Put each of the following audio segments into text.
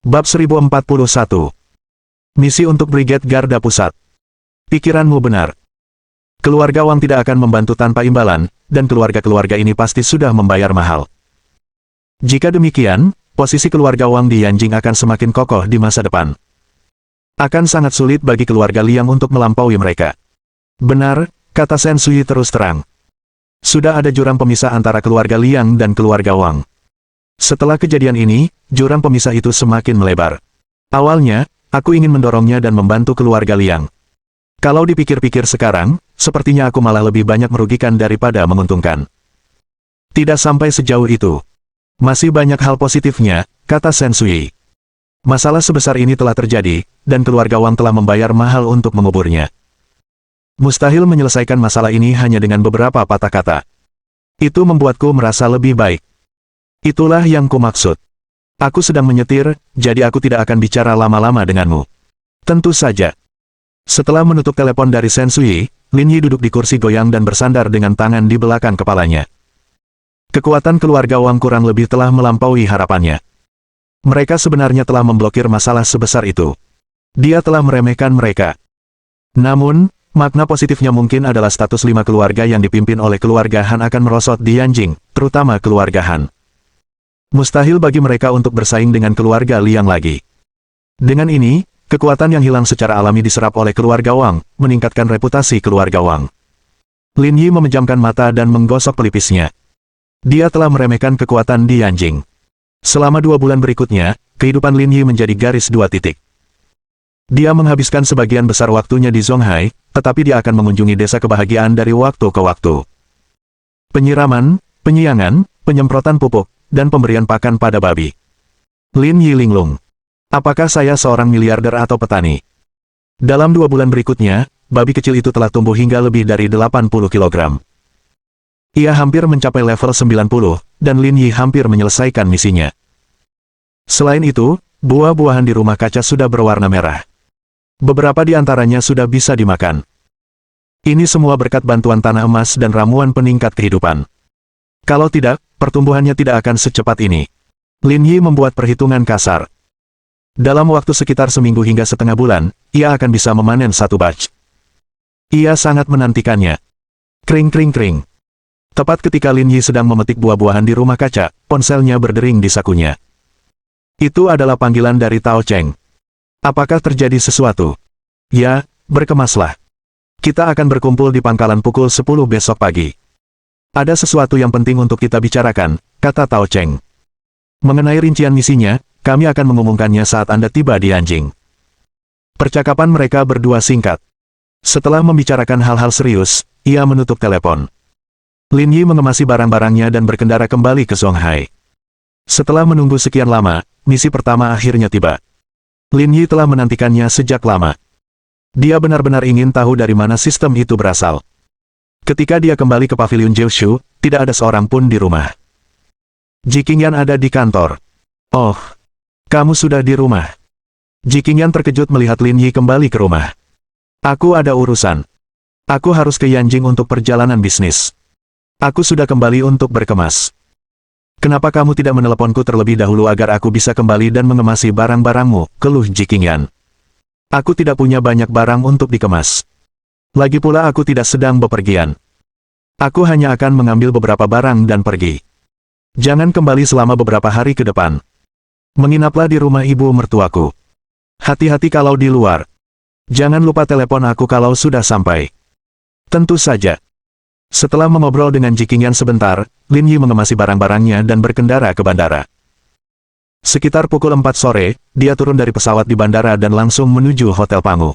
Bab 1041. Misi untuk Brigade Garda Pusat. Pikiranmu benar. Keluarga Wang tidak akan membantu tanpa imbalan, dan keluarga-keluarga ini pasti sudah membayar mahal. Jika demikian, posisi keluarga Wang di Yanjing akan semakin kokoh di masa depan. Akan sangat sulit bagi keluarga Liang untuk melampaui mereka. Benar, kata Shen Sui terus terang. Sudah ada jurang pemisah antara keluarga Liang dan keluarga Wang. Setelah kejadian ini, jurang pemisah itu semakin melebar. Awalnya, aku ingin mendorongnya dan membantu keluarga Liang. Kalau dipikir-pikir sekarang, sepertinya aku malah lebih banyak merugikan daripada menguntungkan. Tidak sampai sejauh itu. Masih banyak hal positifnya, kata Shen Sui. Masalah sebesar ini telah terjadi, dan keluarga Wang telah membayar mahal untuk menguburnya. Mustahil menyelesaikan masalah ini hanya dengan beberapa patah kata. Itu membuatku merasa lebih baik. Itulah yang kumaksud. Aku sedang menyetir, jadi aku tidak akan bicara lama-lama denganmu. Tentu saja. Setelah menutup telepon dari Shen Sui, Lin Yi duduk di kursi goyang dan bersandar dengan tangan di belakang kepalanya. Kekuatan keluarga Wang kurang lebih telah melampaui harapannya. Mereka sebenarnya telah memblokir masalah sebesar itu. Dia telah meremehkan mereka. Namun, makna positifnya mungkin adalah status 5 keluarga yang dipimpin oleh keluarga Han akan merosot di Yanjing, terutama keluarga Han. Mustahil bagi mereka untuk bersaing dengan keluarga Liang lagi. Dengan ini, kekuatan yang hilang secara alami diserap oleh keluarga Wang, meningkatkan reputasi keluarga Wang. Lin Yi memejamkan mata dan menggosok pelipisnya. Dia telah meremehkan kekuatan di Yanjing. Selama 2 bulan berikutnya, kehidupan Lin Yi menjadi garis 2 titik. Dia menghabiskan sebagian besar waktunya di Zonghai, tetapi dia akan mengunjungi desa kebahagiaan dari waktu ke waktu. Penyiraman, penyiangan, penyemprotan pupuk, dan pemberian pakan pada babi. Lin Yi linglung. Apakah saya seorang miliarder atau petani? Dalam 2 bulan berikutnya, babi kecil itu telah tumbuh hingga lebih dari 80 kg. Ia hampir mencapai level 90, dan Lin Yi hampir menyelesaikan misinya. Selain itu, buah-buahan di rumah kaca sudah berwarna merah. Beberapa di antaranya sudah bisa dimakan. Ini semua berkat bantuan tanah emas dan ramuan peningkat kehidupan. Kalau tidak, pertumbuhannya tidak akan secepat ini. Lin Yi membuat perhitungan kasar. Dalam waktu sekitar seminggu hingga setengah bulan, ia akan bisa memanen 1 batch. Ia sangat menantikannya. Kring kring kring. Tepat ketika Lin Yi sedang memetik buah-buahan di rumah kaca, ponselnya berdering di sakunya. Itu adalah panggilan dari Tao Cheng. Apakah terjadi sesuatu? Ya, berkemaslah. Kita akan berkumpul di pangkalan pukul 10 besok pagi. Ada sesuatu yang penting untuk kita bicarakan, kata Tao Cheng. Mengenai rincian misinya, kami akan mengumumkannya saat Anda tiba di Yanjing. Percakapan mereka berdua singkat. Setelah membicarakan hal-hal serius, ia menutup telepon. Lin Yi mengemasi barang-barangnya dan berkendara kembali ke Zonghai. Setelah menunggu sekian lama, misi pertama akhirnya tiba. Lin Yi telah menantikannya sejak lama. Dia benar-benar ingin tahu dari mana sistem itu berasal. Ketika dia kembali ke pavilion Jiushu, tidak ada seorang pun di rumah. Ji Qingyan ada di kantor. Oh, kamu sudah di rumah. Ji Qingyan terkejut melihat Lin Yi kembali ke rumah. Aku ada urusan. Aku harus ke Yanjing untuk perjalanan bisnis. Aku sudah kembali untuk berkemas. Kenapa kamu tidak meneleponku terlebih dahulu agar aku bisa kembali dan mengemasi barang-barangmu, keluh Ji Qingyan. Aku tidak punya banyak barang untuk dikemas. Lagi pula aku tidak sedang bepergian. Aku hanya akan mengambil beberapa barang dan pergi. Jangan kembali selama beberapa hari ke depan. Menginaplah di rumah ibu mertuaku. Hati-hati kalau di luar. Jangan lupa telepon aku kalau sudah sampai. Tentu saja. Setelah mengobrol dengan Ji Qingyan sebentar, Lin Yi mengemasi barang-barangnya dan berkendara ke bandara. Sekitar pukul 4 sore, dia turun dari pesawat di bandara dan langsung menuju Hotel Pangu.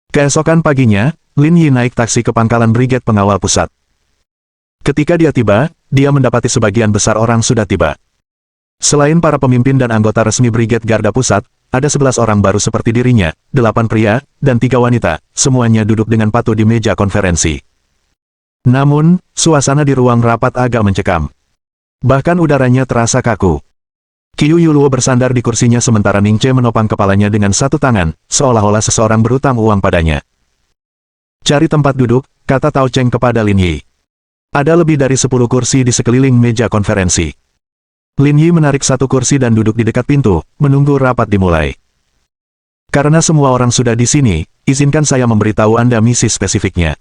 Keesokan paginya, Lin Yi naik taksi ke pangkalan Brigade Pengawal Pusat. Ketika dia tiba, dia mendapati sebagian besar orang sudah tiba. Selain para pemimpin dan anggota resmi Brigade Garda Pusat, ada 11 orang baru seperti dirinya, 8 pria, dan 3 wanita, semuanya duduk dengan patuh di meja konferensi. Namun, suasana di ruang rapat agak mencekam. Bahkan udaranya terasa kaku. Qiu Yuluo bersandar di kursinya sementara Ning Che menopang kepalanya dengan satu tangan, seolah-olah seseorang berutang uang padanya. Cari tempat duduk, kata Tao Cheng kepada Lin Yi. Ada lebih dari 10 kursi di sekeliling meja konferensi. Lin Yi menarik satu kursi dan duduk di dekat pintu, menunggu rapat dimulai. Karena semua orang sudah di sini, izinkan saya memberitahu Anda misi spesifiknya.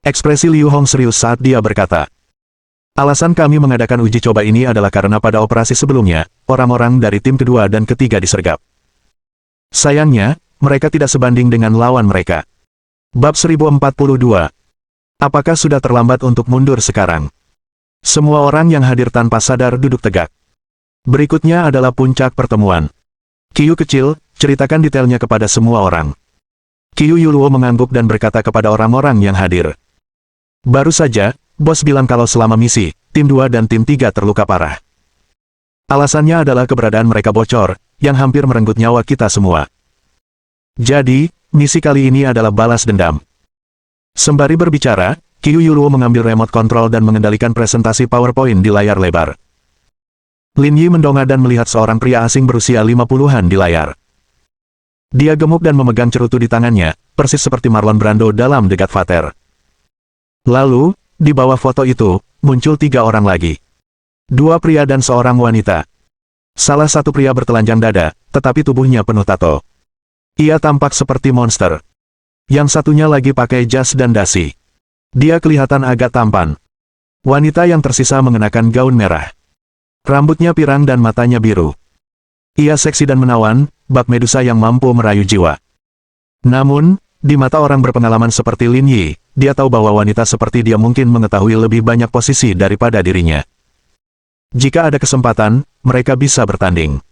Ekspresi Liu Hong serius saat dia berkata. Alasan kami mengadakan uji coba ini adalah karena pada operasi sebelumnya, orang-orang dari tim kedua dan ketiga disergap. Sayangnya, mereka tidak sebanding dengan lawan mereka. Bab 1042. Apakah sudah terlambat untuk mundur sekarang? Semua orang yang hadir tanpa sadar duduk tegak. Berikutnya adalah puncak pertemuan. Qiu kecil, ceritakan detailnya kepada semua orang. Qiu Yuluo mengangguk dan berkata kepada orang-orang yang hadir. Baru saja, bos bilang kalau selama misi, tim 2 dan tim 3 terluka parah. Alasannya adalah keberadaan mereka bocor, yang hampir merenggut nyawa kita semua. Jadi, misi kali ini adalah balas dendam. Sembari berbicara, Qiu Yuluo mengambil remote control dan mengendalikan presentasi PowerPoint di layar lebar. Lin Yi mendongak dan melihat seorang pria asing berusia 50-an di layar. Dia gemuk dan memegang cerutu di tangannya, persis seperti Marlon Brando dalam The Godfather. Lalu, di bawah foto itu, muncul 3 orang lagi. 2 pria dan seorang wanita. Salah satu pria bertelanjang dada, tetapi tubuhnya penuh tato. Ia tampak seperti monster. Yang satunya lagi pakai jas dan dasi. Dia kelihatan agak tampan. Wanita yang tersisa mengenakan gaun merah. Rambutnya pirang dan matanya biru. Ia seksi dan menawan, bak Medusa yang mampu merayu jiwa. Namun, di mata orang berpengalaman seperti Lin Yi, dia tahu bahwa wanita seperti dia mungkin mengetahui lebih banyak posisi daripada dirinya. Jika ada kesempatan, mereka bisa bertanding.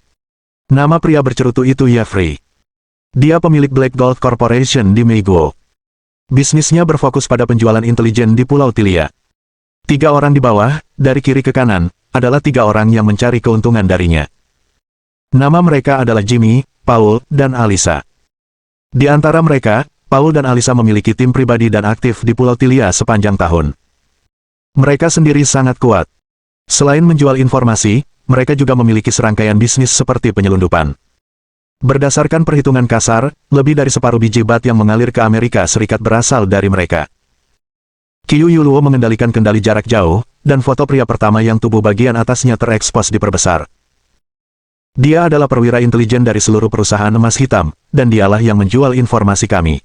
Nama pria bercerutu itu Jeffrey. Dia pemilik Black Gold Corporation di Meiguo. Bisnisnya berfokus pada penjualan intelijen di Pulau Tilia. 3 orang di bawah, dari kiri ke kanan, adalah 3 orang yang mencari keuntungan darinya. Nama mereka adalah Jimmy, Paul, dan Alisa. Di antara mereka, Paul dan Alisa memiliki tim pribadi dan aktif di Pulau Tilia sepanjang tahun. Mereka sendiri sangat kuat. Selain menjual informasi, mereka juga memiliki serangkaian bisnis seperti penyelundupan. Berdasarkan perhitungan kasar, lebih dari separuh biji bat yang mengalir ke Amerika Serikat berasal dari mereka. Qiu Yuluo mengendalikan kendali jarak jauh, dan foto pria pertama yang tubuh bagian atasnya terekspos diperbesar. Dia adalah perwira intelijen dari seluruh perusahaan emas hitam, dan dialah yang menjual informasi kami.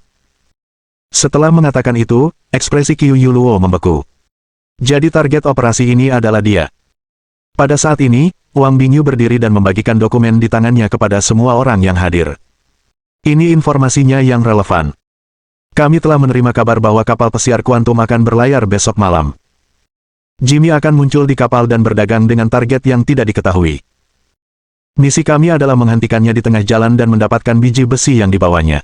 Setelah mengatakan itu, ekspresi Qiu Yuluo membeku. Jadi target operasi ini adalah dia. Pada saat ini, Wang Bingyu berdiri dan membagikan dokumen di tangannya kepada semua orang yang hadir. Ini informasinya yang relevan. Kami telah menerima kabar bahwa kapal pesiar kuantum akan berlayar besok malam. Jimmy akan muncul di kapal dan berdagang dengan target yang tidak diketahui. Misi kami adalah menghentikannya di tengah jalan dan mendapatkan biji besi yang dibawanya.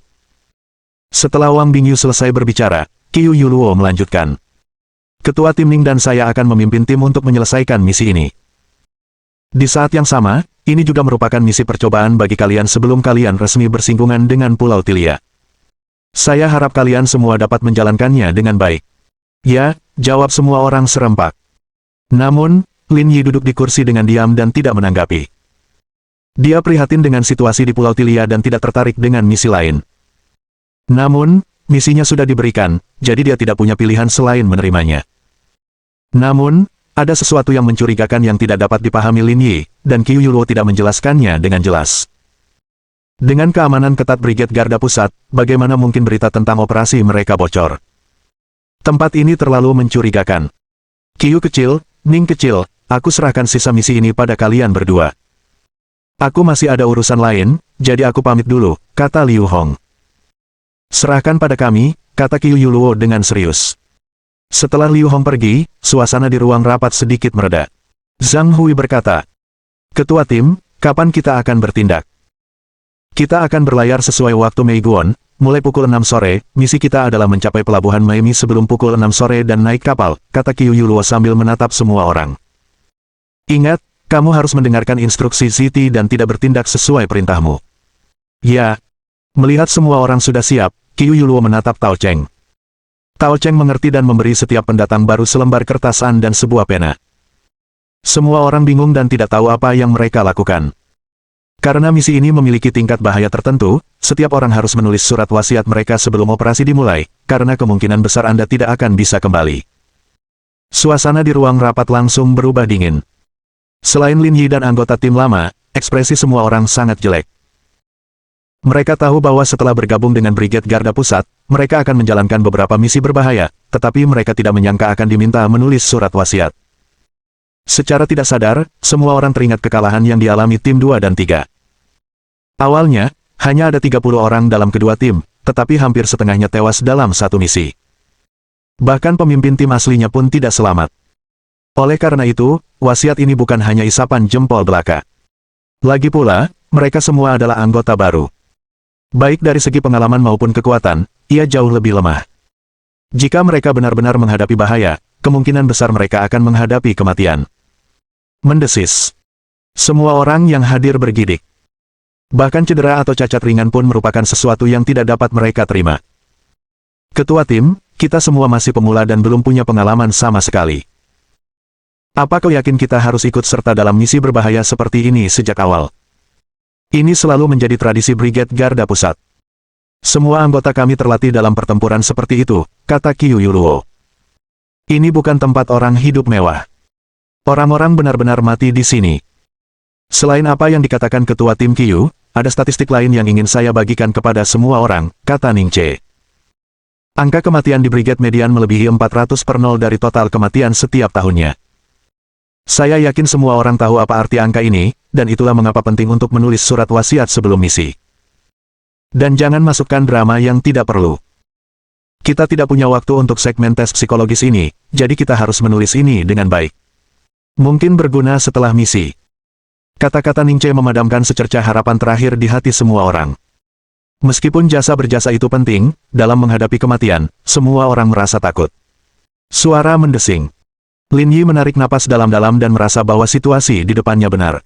Setelah Wang Bingyu selesai berbicara, Qiu Yuluo melanjutkan. Ketua tim Ning dan saya akan memimpin tim untuk menyelesaikan misi ini. Di saat yang sama, ini juga merupakan misi percobaan bagi kalian sebelum kalian resmi bersinggungan dengan Pulau Tilia. Saya harap kalian semua dapat menjalankannya dengan baik. Ya, jawab semua orang serempak. Namun, Lin Yi duduk di kursi dengan diam dan tidak menanggapi. Dia prihatin dengan situasi di Pulau Tilia dan tidak tertarik dengan misi lain. Namun, misinya sudah diberikan, jadi dia tidak punya pilihan selain menerimanya. Namun, ada sesuatu yang mencurigakan yang tidak dapat dipahami Lin Yi, dan Qiu Yuluo tidak menjelaskannya dengan jelas. Dengan keamanan ketat Brigade Garda Pusat, bagaimana mungkin berita tentang operasi mereka bocor? Tempat ini terlalu mencurigakan. Qiu kecil, Ning kecil, aku serahkan sisa misi ini pada kalian berdua. Aku masih ada urusan lain, jadi aku pamit dulu, kata Liu Hong. Serahkan pada kami, kata Qiu Yuluo dengan serius. Setelah Liu Hong pergi, suasana di ruang rapat sedikit mereda. Zhang Hui berkata, Ketua tim, kapan kita akan bertindak? Kita akan berlayar sesuai waktu Meiguan, mulai pukul 6 sore, misi kita adalah mencapai pelabuhan Miami sebelum pukul 6 sore dan naik kapal, kata Qiu Yuluo sambil menatap semua orang. Ingat, kamu harus mendengarkan instruksi Siti dan tidak bertindak sesuai perintahmu. Ya. Melihat semua orang sudah siap, Qiu Yuluo menatap Tao Cheng. Tao Cheng mengerti dan memberi setiap pendatang baru selembar kertasan dan sebuah pena. Semua orang bingung dan tidak tahu apa yang mereka lakukan. Karena misi ini memiliki tingkat bahaya tertentu, setiap orang harus menulis surat wasiat mereka sebelum operasi dimulai, karena kemungkinan besar Anda tidak akan bisa kembali. Suasana di ruang rapat langsung berubah dingin. Selain Lin Yi dan anggota tim lama, ekspresi semua orang sangat jelek. Mereka tahu bahwa setelah bergabung dengan Brigade Garda Pusat, mereka akan menjalankan beberapa misi berbahaya, tetapi mereka tidak menyangka akan diminta menulis surat wasiat. Secara tidak sadar, semua orang teringat kekalahan yang dialami tim 2 dan 3. Awalnya, hanya ada 30 orang dalam kedua tim, tetapi hampir setengahnya tewas dalam satu misi. Bahkan pemimpin tim aslinya pun tidak selamat. Oleh karena itu, wasiat ini bukan hanya isapan jempol belaka. Lagi pula, mereka semua adalah anggota baru. Baik dari segi pengalaman maupun kekuatan, ia jauh lebih lemah. Jika mereka benar-benar menghadapi bahaya, kemungkinan besar mereka akan menghadapi kematian. Mendesis. Semua orang yang hadir bergidik. Bahkan cedera atau cacat ringan pun merupakan sesuatu yang tidak dapat mereka terima. Ketua tim, kita semua masih pemula dan belum punya pengalaman sama sekali. Apa kau yakin kita harus ikut serta dalam misi berbahaya seperti ini sejak awal? Ini selalu menjadi tradisi Brigade Garda Pusat. Semua anggota kami terlatih dalam pertempuran seperti itu, kata Qiu Yuluo. Ini bukan tempat orang hidup mewah. Orang-orang benar-benar mati di sini. Selain apa yang dikatakan ketua tim Qiu, ada statistik lain yang ingin saya bagikan kepada semua orang, kata Ning Che. Angka kematian di Brigade Median melebihi 400/0 dari total kematian setiap tahunnya. Saya yakin semua orang tahu apa arti angka ini, dan itulah mengapa penting untuk menulis surat wasiat sebelum misi. Dan jangan masukkan drama yang tidak perlu. Kita tidak punya waktu untuk segmen tes psikologis ini, jadi kita harus menulis ini dengan baik. Mungkin berguna setelah misi. Kata-kata Ning Che memadamkan secercah harapan terakhir di hati semua orang. Meskipun jasa berjasa itu penting, dalam menghadapi kematian, semua orang merasa takut. Suara mendesing. Lin Yi menarik napas dalam-dalam dan merasa bahwa situasi di depannya benar.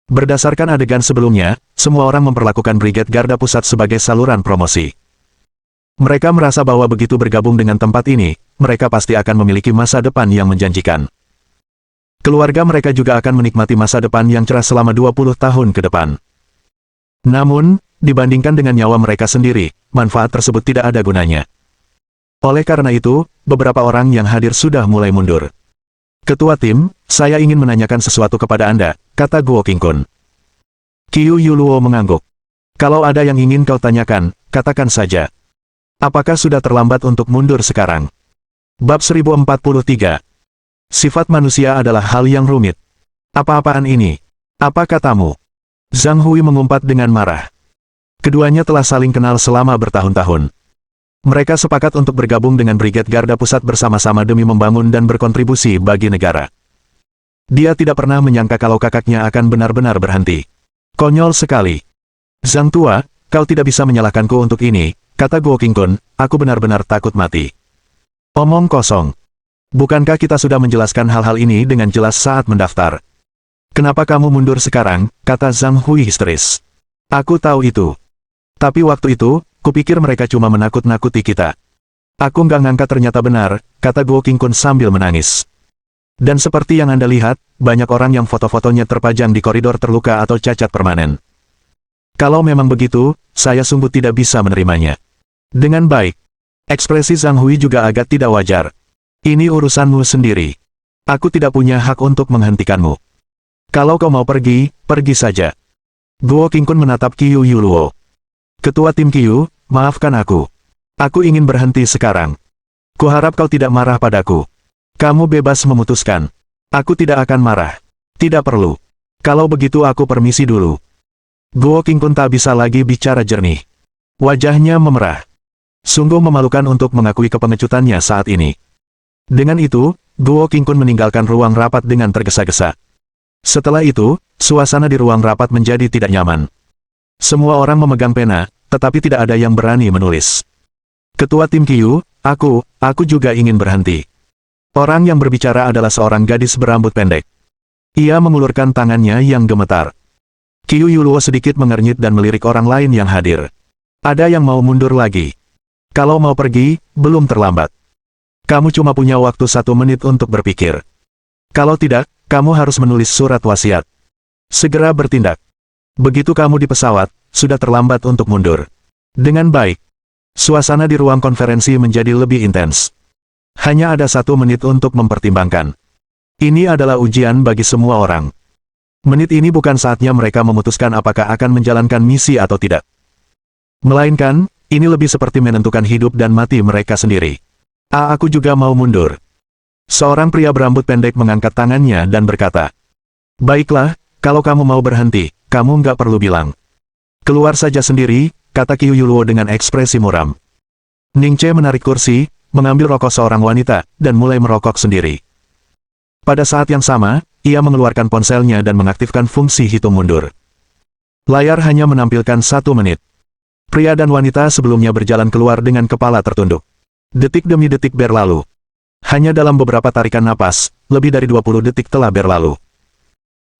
Berdasarkan adegan sebelumnya, semua orang memperlakukan Brigade Garda Pusat sebagai saluran promosi. Mereka merasa bahwa begitu bergabung dengan tempat ini, mereka pasti akan memiliki masa depan yang menjanjikan. Keluarga mereka juga akan menikmati masa depan yang cerah selama 20 tahun ke depan. Namun, dibandingkan dengan nyawa mereka sendiri, manfaat tersebut tidak ada gunanya. Oleh karena itu, beberapa orang yang hadir sudah mulai mundur. Ketua tim, saya ingin menanyakan sesuatu kepada Anda, kata Guo Qingkun. Qiu Yuluo mengangguk. Kalau ada yang ingin kau tanyakan, katakan saja. Apakah sudah terlambat untuk mundur sekarang? Bab 1043. Sifat manusia adalah hal yang rumit. Apa-apaan ini? Apa katamu? Zhang Hui mengumpat dengan marah. Keduanya telah saling kenal selama bertahun-tahun. Mereka sepakat untuk bergabung dengan Brigade Garda Pusat bersama-sama demi membangun dan berkontribusi bagi negara. Dia tidak pernah menyangka kalau kakaknya akan benar-benar berhenti. Konyol sekali. Zhang Tua, kau tidak bisa menyalahkanku untuk ini, kata Guo Qingkun, aku benar-benar takut mati. Omong kosong. Bukankah kita sudah menjelaskan hal-hal ini dengan jelas saat mendaftar? Kenapa kamu mundur sekarang, kata Zhang Hui histeris. Aku tahu itu. Tapi waktu itu, kupikir mereka cuma menakut-nakuti kita. Aku nggak ngangka ternyata benar, kata Guo Qingkun sambil menangis. Dan seperti yang Anda lihat, banyak orang yang foto-fotonya terpajang di koridor terluka atau cacat permanen. Kalau memang begitu, saya sungguh tidak bisa menerimanya. Dengan baik. Ekspresi Zhang Hui juga agak tidak wajar. Ini urusanmu sendiri. Aku tidak punya hak untuk menghentikanmu. Kalau kau mau pergi, pergi saja. Guo Qingkun menatap Qiu Yuluo. Ketua tim Qiu, maafkan aku. Aku ingin berhenti sekarang. Kuharap kau tidak marah padaku. Kamu bebas memutuskan. Aku tidak akan marah. Tidak perlu. Kalau begitu aku permisi dulu. Guo Qingkun tak bisa lagi bicara jernih. Wajahnya memerah. Sungguh memalukan untuk mengakui kepengecutannya saat ini. Dengan itu, Guo Qingkun meninggalkan ruang rapat dengan tergesa-gesa. Setelah itu, suasana di ruang rapat menjadi tidak nyaman. Semua orang memegang pena, tetapi tidak ada yang berani menulis. Ketua tim Qiu, aku juga ingin berhenti. Orang yang berbicara adalah seorang gadis berambut pendek. Ia mengulurkan tangannya yang gemetar. Qiu Yuluo sedikit mengernyit dan melirik orang lain yang hadir. Ada yang mau mundur lagi. Kalau mau pergi, belum terlambat. Kamu cuma punya waktu 1 menit untuk berpikir. Kalau tidak, kamu harus menulis surat wasiat. Segera bertindak. Begitu kamu di pesawat, sudah terlambat untuk mundur. Dengan baik. Suasana di ruang konferensi menjadi lebih intens. Hanya ada 1 menit untuk mempertimbangkan. Ini adalah ujian bagi semua orang. Menit ini bukan saatnya mereka memutuskan apakah akan menjalankan misi atau tidak. Melainkan, ini lebih seperti menentukan hidup dan mati mereka sendiri. Aku juga mau mundur. Seorang pria berambut pendek mengangkat tangannya dan berkata, "Baiklah, kalau kamu mau berhenti, kamu nggak perlu bilang. Keluar saja sendiri," kata Qiu Yuluo dengan ekspresi muram. Ning Che menarik kursi, mengambil rokok seorang wanita, dan mulai merokok sendiri. Pada saat yang sama, ia mengeluarkan ponselnya dan mengaktifkan fungsi hitung mundur. Layar hanya menampilkan 1 menit. Pria dan wanita sebelumnya berjalan keluar dengan kepala tertunduk. Detik demi detik berlalu. Hanya dalam beberapa tarikan napas, lebih dari 20 detik telah berlalu.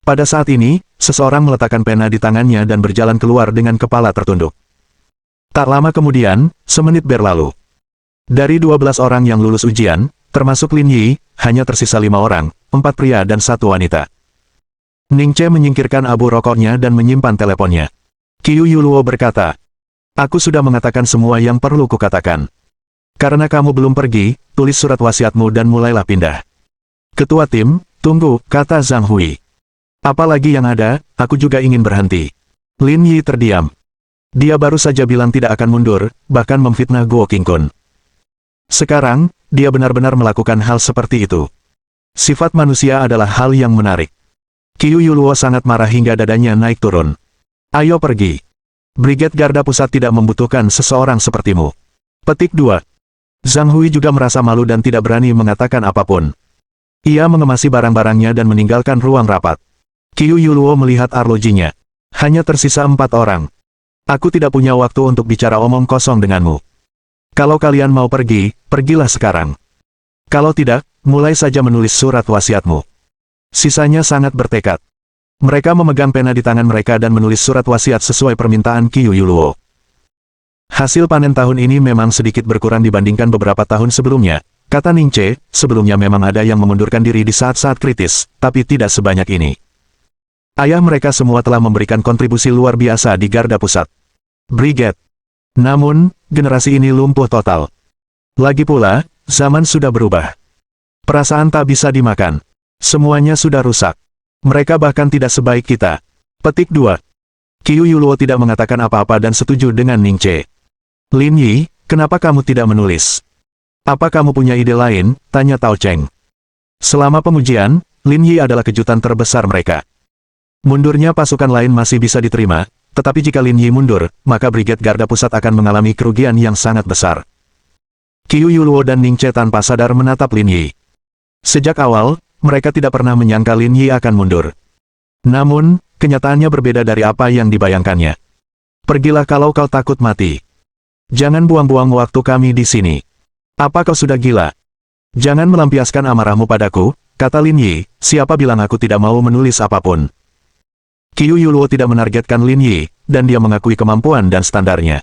Pada saat ini, seseorang meletakkan pena di tangannya dan berjalan keluar dengan kepala tertunduk. Tak lama kemudian, semenit berlalu. Dari 12 orang yang lulus ujian, termasuk Lin Yi, hanya tersisa 5 orang, 4 pria dan 1 wanita. Ning Che menyingkirkan abu rokoknya dan menyimpan teleponnya. Qiu Yuluo berkata, "Aku sudah mengatakan semua yang perlu kukatakan. Karena kamu belum pergi, tulis surat wasiatmu dan mulailah pindah." "Ketua tim, tunggu," kata Zhang Hui. "Apalagi yang ada, aku juga ingin berhenti." Lin Yi terdiam. Dia baru saja bilang tidak akan mundur, bahkan memfitnah Guo Qingkun. Sekarang, dia benar-benar melakukan hal seperti itu. Sifat manusia adalah hal yang menarik. Qiu Yuluo sangat marah hingga dadanya naik turun. "Ayo pergi. Brigade Garda Pusat tidak membutuhkan seseorang sepertimu." Petik 2. Zhang Hui juga merasa malu dan tidak berani mengatakan apapun. Ia mengemasi barang-barangnya dan meninggalkan ruang rapat. Qiu Yuluo melihat arlojinya. "Hanya tersisa 4 orang. Aku tidak punya waktu untuk bicara omong kosong denganmu. Kalau kalian mau pergi, pergilah sekarang. Kalau tidak, mulai saja menulis surat wasiatmu." Sisanya sangat bertekad. Mereka memegang pena di tangan mereka dan menulis surat wasiat sesuai permintaan Qiu Yuluo. "Hasil panen tahun ini memang sedikit berkurang dibandingkan beberapa tahun sebelumnya," kata Ning Che. "Sebelumnya memang ada yang mengundurkan diri di saat-saat kritis, tapi tidak sebanyak ini. Ayah mereka semua telah memberikan kontribusi luar biasa di Garda Pusat Brigade. Namun, generasi ini lumpuh total. Lagi pula, zaman sudah berubah. Perasaan tak bisa dimakan. Semuanya sudah rusak. Mereka bahkan tidak sebaik kita." Petik 2. Qiu Yuluo tidak mengatakan apa-apa dan setuju dengan Ning Che. "Lin Yi, kenapa kamu tidak menulis? Apa kamu punya ide lain?" tanya Tao Cheng. Selama pengujian, Lin Yi adalah kejutan terbesar mereka. Mundurnya pasukan lain masih bisa diterima, tetapi jika Lin Yi mundur, maka Brigade Garda Pusat akan mengalami kerugian yang sangat besar. Qiu Yuluo dan Ning Che tanpa sadar menatap Lin Yi. Sejak awal, mereka tidak pernah menyangka Lin Yi akan mundur. Namun, kenyataannya berbeda dari apa yang dibayangkannya. "Pergilah kalau kau takut mati. Jangan buang-buang waktu kami di sini. Apa kau sudah gila? Jangan melampiaskan amarahmu padaku," kata Lin Yi. "Siapa bilang aku tidak mau menulis apapun?" Qiu Yuluo tidak menargetkan Lin Yi, dan dia mengakui kemampuan dan standarnya.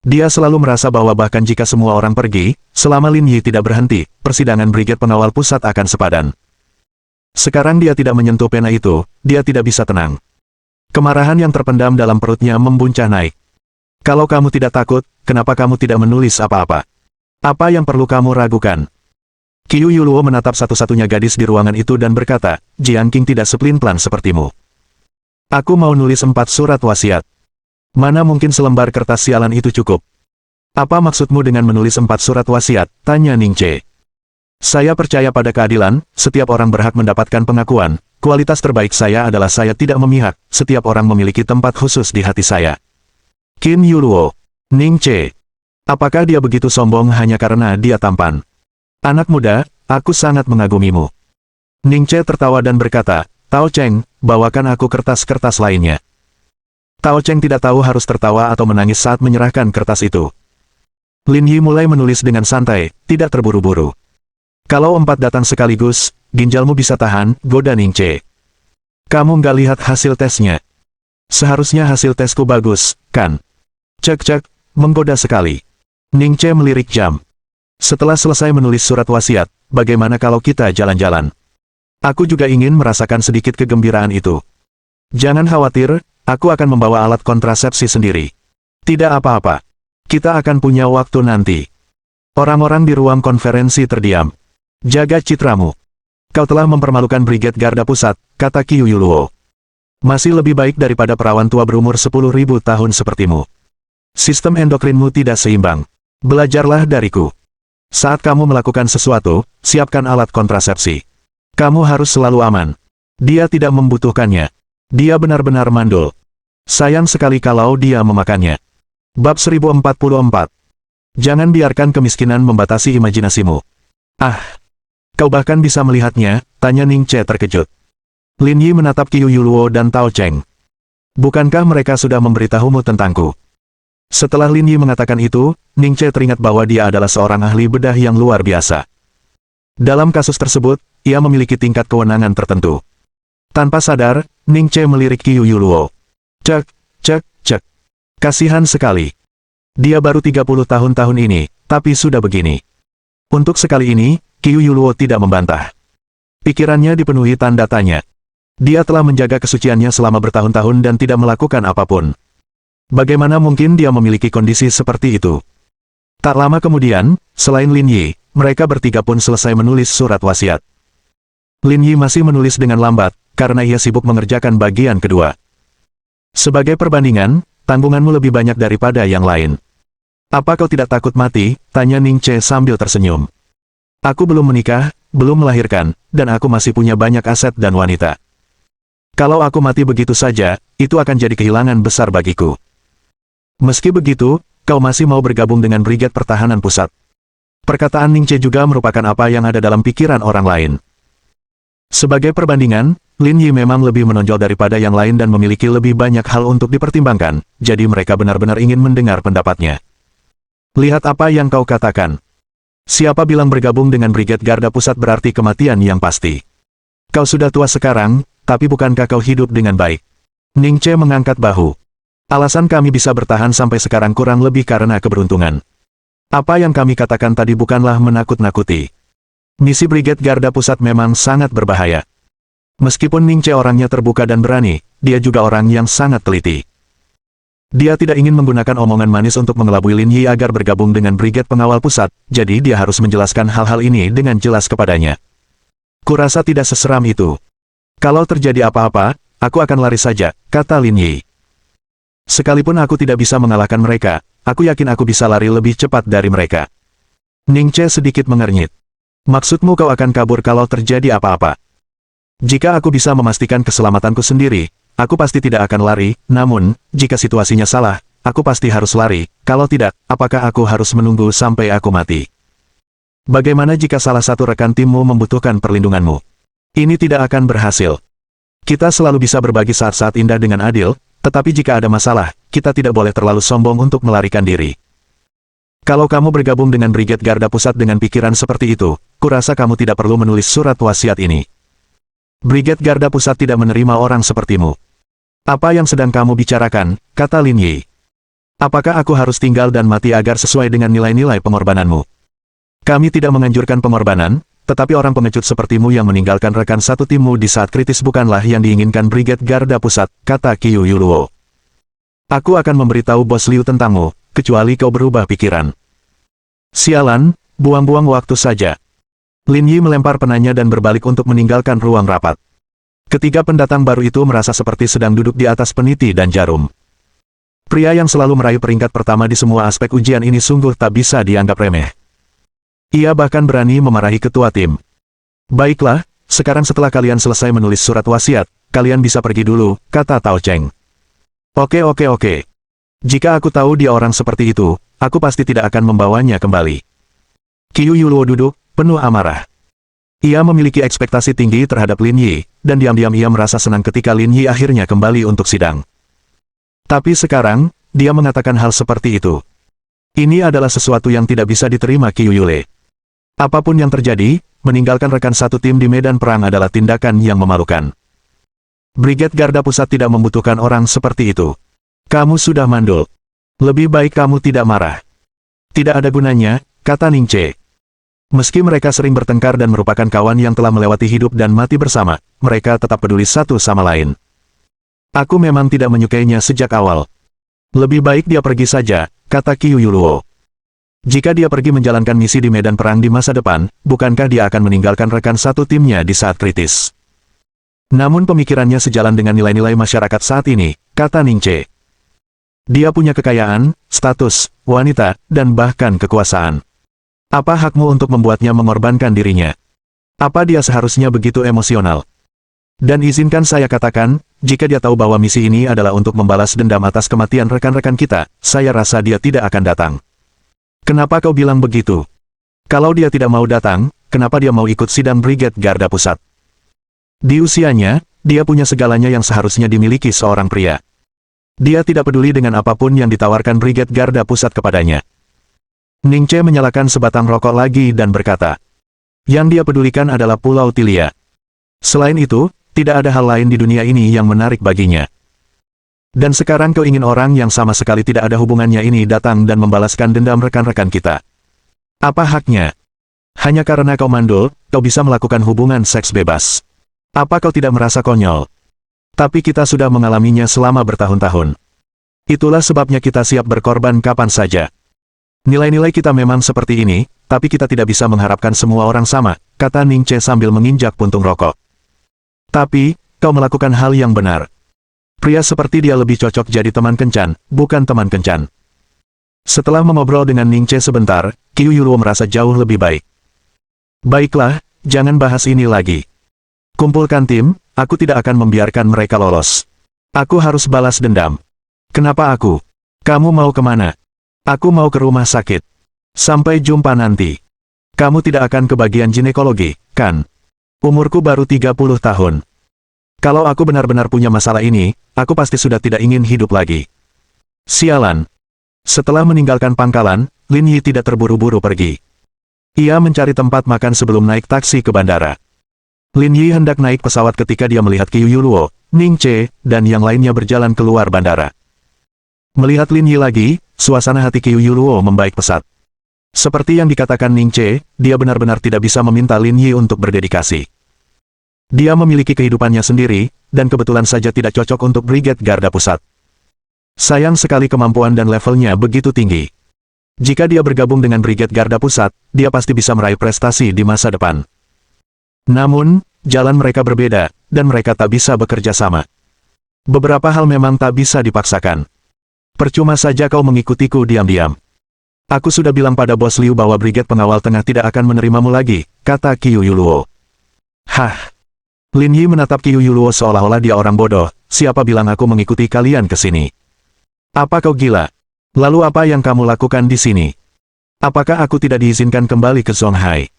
Dia selalu merasa bahwa bahkan jika semua orang pergi, selama Lin Yi tidak berhenti, persidangan Brigade Pengawal Pusat akan sepadan. Sekarang dia tidak menyentuh pena itu, dia tidak bisa tenang. Kemarahan yang terpendam dalam perutnya membuncah naik. "Kalau kamu tidak takut, kenapa kamu tidak menulis apa-apa? Apa yang perlu kamu ragukan?" Qiu Yuluo menatap satu-satunya gadis di ruangan itu dan berkata, "Jiang Qing tidak sepelin-pelan sepertimu. Aku mau nulis 4 surat wasiat. Mana mungkin selembar kertas sialan itu cukup?" "Apa maksudmu dengan menulis 4 surat wasiat?" tanya Ning Che. "Saya percaya pada keadilan, setiap orang berhak mendapatkan pengakuan. Kualitas terbaik saya adalah saya tidak memihak, setiap orang memiliki tempat khusus di hati saya." Qin Yuluo. Ning Che. Apakah dia begitu sombong hanya karena dia tampan? "Anak muda, aku sangat mengagumimu." Ning Che tertawa dan berkata, "Tao Cheng, bawakan aku kertas-kertas lainnya." Tao Cheng tidak tahu harus tertawa atau menangis saat menyerahkan kertas itu. Lin Yi mulai menulis dengan santai, tidak terburu-buru. "Kalau 4 datang sekaligus, ginjalmu bisa tahan," goda Ning Che. "Kamu nggak lihat hasil tesnya? Seharusnya hasil tesku bagus, kan?" "Cek-cek, menggoda sekali." Ning Che melirik jam. "Setelah selesai menulis surat wasiat, bagaimana kalau kita jalan-jalan? Aku juga ingin merasakan sedikit kegembiraan itu." "Jangan khawatir, aku akan membawa alat kontrasepsi sendiri." "Tidak apa-apa. Kita akan punya waktu nanti." Orang-orang di ruang konferensi terdiam. "Jaga citramu." Kau telah mempermalukan Brigade Garda Pusat, kata Qiu Yuluo. Masih lebih baik daripada perawan tua berumur 10.000 tahun sepertimu. Sistem endokrinmu tidak seimbang. Belajarlah dariku. Saat kamu melakukan sesuatu, siapkan alat kontrasepsi. Kamu harus selalu aman. Dia tidak membutuhkannya. Dia benar-benar mandul. Sayang sekali kalau dia memakannya. Bab 1044. Jangan biarkan kemiskinan membatasi imajinasimu. Ah! Kau bahkan bisa melihatnya, tanya Ning Che terkejut. Lin Yi menatap Qiu Yuluo dan Tao Cheng. Bukankah mereka sudah memberitahumu tentangku? Setelah Lin Yi mengatakan itu, Ning Che teringat bahwa dia adalah seorang ahli bedah yang luar biasa. Dalam kasus tersebut, ia memiliki tingkat kewenangan tertentu. Tanpa sadar, Ning Che melirik Qiu Yuluo. Cek, cek, cek. Kasihan sekali. Dia baru 30 tahun ini, tapi sudah begini. Untuk sekali ini, Qiu Yuluo tidak membantah. Pikirannya dipenuhi tanda tanya. Dia telah menjaga kesuciannya selama bertahun-tahun dan tidak melakukan apapun. Bagaimana mungkin dia memiliki kondisi seperti itu? Tak lama kemudian, selain Lin Yi, mereka bertiga pun selesai menulis surat wasiat. Lin Yi masih menulis dengan lambat, karena ia sibuk mengerjakan bagian kedua. Sebagai perbandingan, tanggunganmu lebih banyak daripada yang lain. Apa kau tidak takut mati? Tanya Ning Che sambil tersenyum. Aku belum menikah, belum melahirkan, dan aku masih punya banyak aset dan wanita. Kalau aku mati begitu saja, itu akan jadi kehilangan besar bagiku. Meski begitu, kau masih mau bergabung dengan Brigade Pertahanan Pusat. Perkataan Ning Che juga merupakan apa yang ada dalam pikiran orang lain. Sebagai perbandingan, Lin Yi memang lebih menonjol daripada yang lain dan memiliki lebih banyak hal untuk dipertimbangkan, jadi mereka benar-benar ingin mendengar pendapatnya. Lihat apa yang kau katakan. Siapa bilang bergabung dengan Brigade Garda Pusat berarti kematian yang pasti? Kau sudah tua sekarang, tapi bukankah kau hidup dengan baik? Ning Che mengangkat bahu. Alasan kami bisa bertahan sampai sekarang kurang lebih karena keberuntungan. Apa yang kami katakan tadi bukanlah menakut-nakuti. Misi Brigade Garda Pusat memang sangat berbahaya. Meskipun Ning Che orangnya terbuka dan berani, dia juga orang yang sangat teliti. Dia tidak ingin menggunakan omongan manis untuk mengelabui Lin Yi agar bergabung dengan Brigade Pengawal Pusat, jadi dia harus menjelaskan hal-hal ini dengan jelas kepadanya. Kurasa tidak seseram itu. Kalau terjadi apa-apa, aku akan lari saja, kata Lin Yi. Sekalipun aku tidak bisa mengalahkan mereka, aku yakin aku bisa lari lebih cepat dari mereka. Ning Che sedikit mengernyit. Maksudmu kau akan kabur kalau terjadi apa-apa? Jika aku bisa memastikan keselamatanku sendiri, aku pasti tidak akan lari, namun, jika situasinya salah, aku pasti harus lari, kalau tidak, apakah aku harus menunggu sampai aku mati? Bagaimana jika salah satu rekan timmu membutuhkan perlindunganmu? Ini tidak akan berhasil. Kita selalu bisa berbagi saat-saat indah dengan adil, tetapi jika ada masalah, kita tidak boleh terlalu sombong untuk melarikan diri. Kalau kamu bergabung dengan Brigade Garda Pusat dengan pikiran seperti itu, kurasa kamu tidak perlu menulis surat wasiat ini. Brigade Garda Pusat tidak menerima orang sepertimu. Apa yang sedang kamu bicarakan, kata Lin Yi. Apakah aku harus tinggal dan mati agar sesuai dengan nilai-nilai pengorbananmu? Kami tidak menganjurkan pengorbanan, tetapi orang pengecut sepertimu yang meninggalkan rekan satu timmu di saat kritis bukanlah yang diinginkan Brigade Garda Pusat, kata Qiu Yuluo. Aku akan memberitahu Bos Liu tentangmu, kecuali kau berubah pikiran. Sialan, buang-buang waktu saja. Lin Yi melempar penanya dan berbalik untuk meninggalkan ruang rapat. Ketiga pendatang baru itu merasa seperti sedang duduk di atas peniti dan jarum. Pria yang selalu meraih peringkat pertama di semua aspek ujian ini sungguh tak bisa dianggap remeh. Ia bahkan berani memarahi ketua tim. Baiklah, sekarang setelah kalian selesai menulis surat wasiat, kalian bisa pergi dulu, kata Tao Cheng. Oke. Jika aku tahu dia orang seperti itu, aku pasti tidak akan membawanya kembali. Qiu Yuluo duduk, penuh amarah. Ia memiliki ekspektasi tinggi terhadap Lin Yi, dan diam-diam ia merasa senang ketika Lin Yi akhirnya kembali untuk sidang. Tapi sekarang, dia mengatakan hal seperti itu. Ini adalah sesuatu yang tidak bisa diterima Qiu Yule. Apapun yang terjadi, meninggalkan rekan satu tim di medan perang adalah tindakan yang memalukan. Brigade Garda Pusat tidak membutuhkan orang seperti itu. Kamu sudah mandul. Lebih baik kamu tidak marah. Tidak ada gunanya, kata Ning Che. Meski mereka sering bertengkar dan merupakan kawan yang telah melewati hidup dan mati bersama, mereka tetap peduli satu sama lain. Aku memang tidak menyukainya sejak awal. Lebih baik dia pergi saja, kata Qiu Yuluo. Jika dia pergi menjalankan misi di medan perang di masa depan, bukankah dia akan meninggalkan rekan satu timnya di saat kritis? Namun pemikirannya sejalan dengan nilai-nilai masyarakat saat ini, kata Ning Che. Dia punya kekayaan, status, wanita, dan bahkan kekuasaan. Apa hakmu untuk membuatnya mengorbankan dirinya? Apa dia seharusnya begitu emosional? Dan izinkan saya katakan, jika dia tahu bahwa misi ini adalah untuk membalas dendam atas kematian rekan-rekan kita, saya rasa dia tidak akan datang. Kenapa kau bilang begitu? Kalau dia tidak mau datang, kenapa dia mau ikut sidang Brigade Garda Pusat? Di usianya, dia punya segalanya yang seharusnya dimiliki seorang pria. Dia tidak peduli dengan apapun yang ditawarkan Brigade Garda Pusat kepadanya. Ning Che menyalakan sebatang rokok lagi dan berkata, yang dia pedulikan adalah Pulau Tilia. Selain itu, tidak ada hal lain di dunia ini yang menarik baginya. Dan sekarang kau ingin orang yang sama sekali tidak ada hubungannya ini datang dan membalaskan dendam rekan-rekan kita. Apa haknya? Hanya karena kau mandul, kau bisa melakukan hubungan seks bebas. Apa kau tidak merasa konyol? Tapi kita sudah mengalaminya selama bertahun-tahun. Itulah sebabnya kita siap berkorban kapan saja. Nilai-nilai kita memang seperti ini, tapi kita tidak bisa mengharapkan semua orang sama, kata Ning Che sambil menginjak puntung rokok. Tapi, kau melakukan hal yang benar. Pria seperti dia lebih cocok jadi teman kencan, bukan teman kencan. Setelah mengobrol dengan Ning Che sebentar, Qiu Yuluo merasa jauh lebih baik. Baiklah, jangan bahas ini lagi. Kumpulkan tim, aku tidak akan membiarkan mereka lolos. Aku harus balas dendam. Kenapa aku? Kamu mau kemana? Aku mau ke rumah sakit. Sampai jumpa nanti. Kamu tidak akan ke bagian ginekologi, kan? Umurku baru 30 tahun. Kalau aku benar-benar punya masalah ini, aku pasti sudah tidak ingin hidup lagi. Sialan. Setelah meninggalkan pangkalan, Lin Yi tidak terburu-buru pergi. Ia mencari tempat makan sebelum naik taksi ke bandara. Lin Yi hendak naik pesawat ketika dia melihat Qiu Yuluo, Ning Che, dan yang lainnya berjalan keluar bandara. Melihat Lin Yi lagi, suasana hati Qiu Yuluo membaik pesat. Seperti yang dikatakan Ning Che, dia benar-benar tidak bisa meminta Lin Yi untuk berdedikasi. Dia memiliki kehidupannya sendiri, dan kebetulan saja tidak cocok untuk Brigade Garda Pusat. Sayang sekali kemampuan dan levelnya begitu tinggi. Jika dia bergabung dengan Brigade Garda Pusat, dia pasti bisa meraih prestasi di masa depan. Namun, jalan mereka berbeda, dan mereka tak bisa bekerja sama. Beberapa hal memang tak bisa dipaksakan. Percuma saja kau mengikutiku diam-diam. Aku sudah bilang pada Bos Liu bahwa Brigade Pengawal Tengah tidak akan menerimamu lagi, kata Qiu Yuluo. Hah? Lin Yi menatap Qiu Yuluo seolah-olah dia orang bodoh, siapa bilang aku mengikuti kalian ke sini? Apa kau gila? Lalu apa yang kamu lakukan di sini? Apakah aku tidak diizinkan kembali ke Zonghai?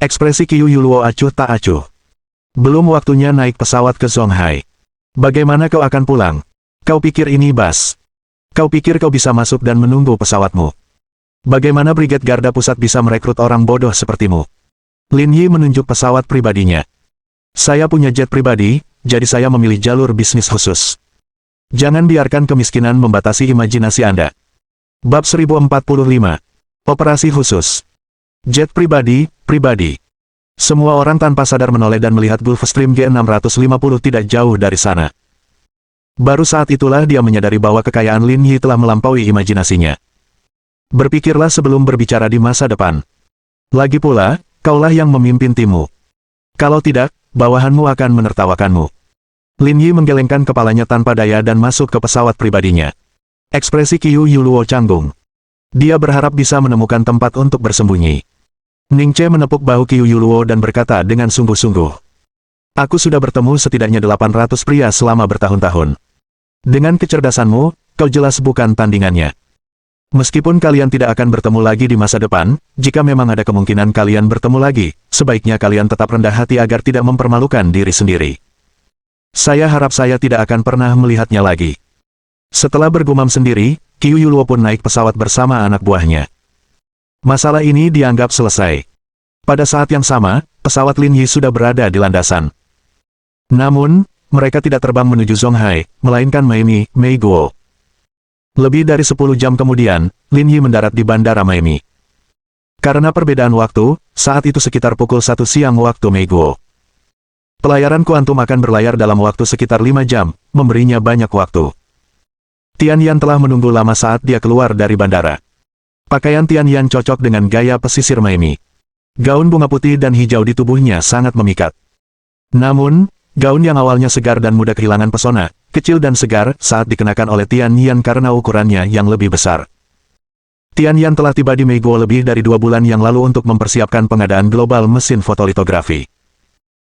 Ekspresi Qiu Yuluo acuh tak acuh. Belum waktunya naik pesawat ke Zonghai. Bagaimana kau akan pulang? Kau pikir ini bas? Kau pikir kau bisa masuk dan menunggu pesawatmu? Bagaimana Brigade Garda Pusat bisa merekrut orang bodoh sepertimu? Lin Yi menunjuk pesawat pribadinya. Saya punya jet pribadi, jadi saya memilih jalur bisnis khusus. Jangan biarkan kemiskinan membatasi imajinasi Anda. Bab 1045. Operasi khusus. Jet pribadi. Semua orang tanpa sadar menoleh dan melihat Gulfstream G650 tidak jauh dari sana. Baru saat itulah dia menyadari bahwa kekayaan Lin Yi telah melampaui imajinasinya. Berpikirlah sebelum berbicara di masa depan. Lagi pula, kaulah yang memimpin timmu. Kalau tidak, bawahanmu akan menertawakanmu. Lin Yi menggelengkan kepalanya tanpa daya dan masuk ke pesawat pribadinya. Ekspresi Qiu Yuluo canggung. Dia berharap bisa menemukan tempat untuk bersembunyi. Ning Che menepuk bahu Qiu Yuluo dan berkata dengan sungguh-sungguh. Aku sudah bertemu setidaknya 800 pria selama bertahun-tahun. Dengan kecerdasanmu, kau jelas bukan tandingannya. Meskipun kalian tidak akan bertemu lagi di masa depan, jika memang ada kemungkinan kalian bertemu lagi, sebaiknya kalian tetap rendah hati agar tidak mempermalukan diri sendiri. Saya harap saya tidak akan pernah melihatnya lagi. Setelah bergumam sendiri, Qiu Yuluo pun naik pesawat bersama anak buahnya. Masalah ini dianggap selesai. Pada saat yang sama, pesawat Lin Yi sudah berada di landasan. Namun, mereka tidak terbang menuju Zonghai, melainkan Miami, Meiguo. Lebih dari 10 jam kemudian, Lin Yi mendarat di Bandara Miami. Karena perbedaan waktu, saat itu sekitar pukul 1 siang waktu Meiguo. Pelayaran kuantum akan berlayar dalam waktu sekitar 5 jam, memberinya banyak waktu. Tian Yan telah menunggu lama saat dia keluar dari bandara. Pakaian Tian Yan cocok dengan gaya pesisir Miami. Gaun bunga putih dan hijau di tubuhnya sangat memikat. Namun, gaun yang awalnya segar dan mudah kehilangan pesona, kecil dan segar saat dikenakan oleh Tian Yan karena ukurannya yang lebih besar. Tian Yan telah tiba di Meiguo lebih dari 2 bulan yang lalu untuk mempersiapkan pengadaan global mesin fotolitografi.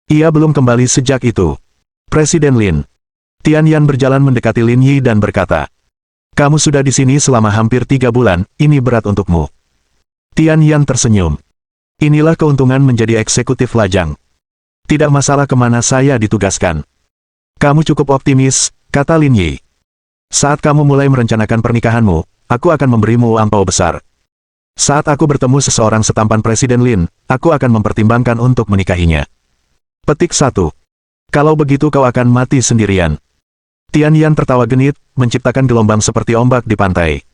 Ia belum kembali sejak itu. Presiden Lin. Tian Yan berjalan mendekati Lin Yi dan berkata, "Kamu sudah di sini selama hampir 3 bulan, ini berat untukmu." Tian Yan tersenyum. "Inilah keuntungan menjadi eksekutif lajang. Tidak masalah kemana saya ditugaskan." "Kamu cukup optimis," kata Lin Yi. "Saat kamu mulai merencanakan pernikahanmu, aku akan memberimu angpau besar. Saat aku bertemu seseorang setampan Presiden Lin, aku akan mempertimbangkan untuk menikahinya." Petik 1. Kalau begitu kau akan mati sendirian. Tian Yan tertawa genit, menciptakan gelombang seperti ombak di pantai.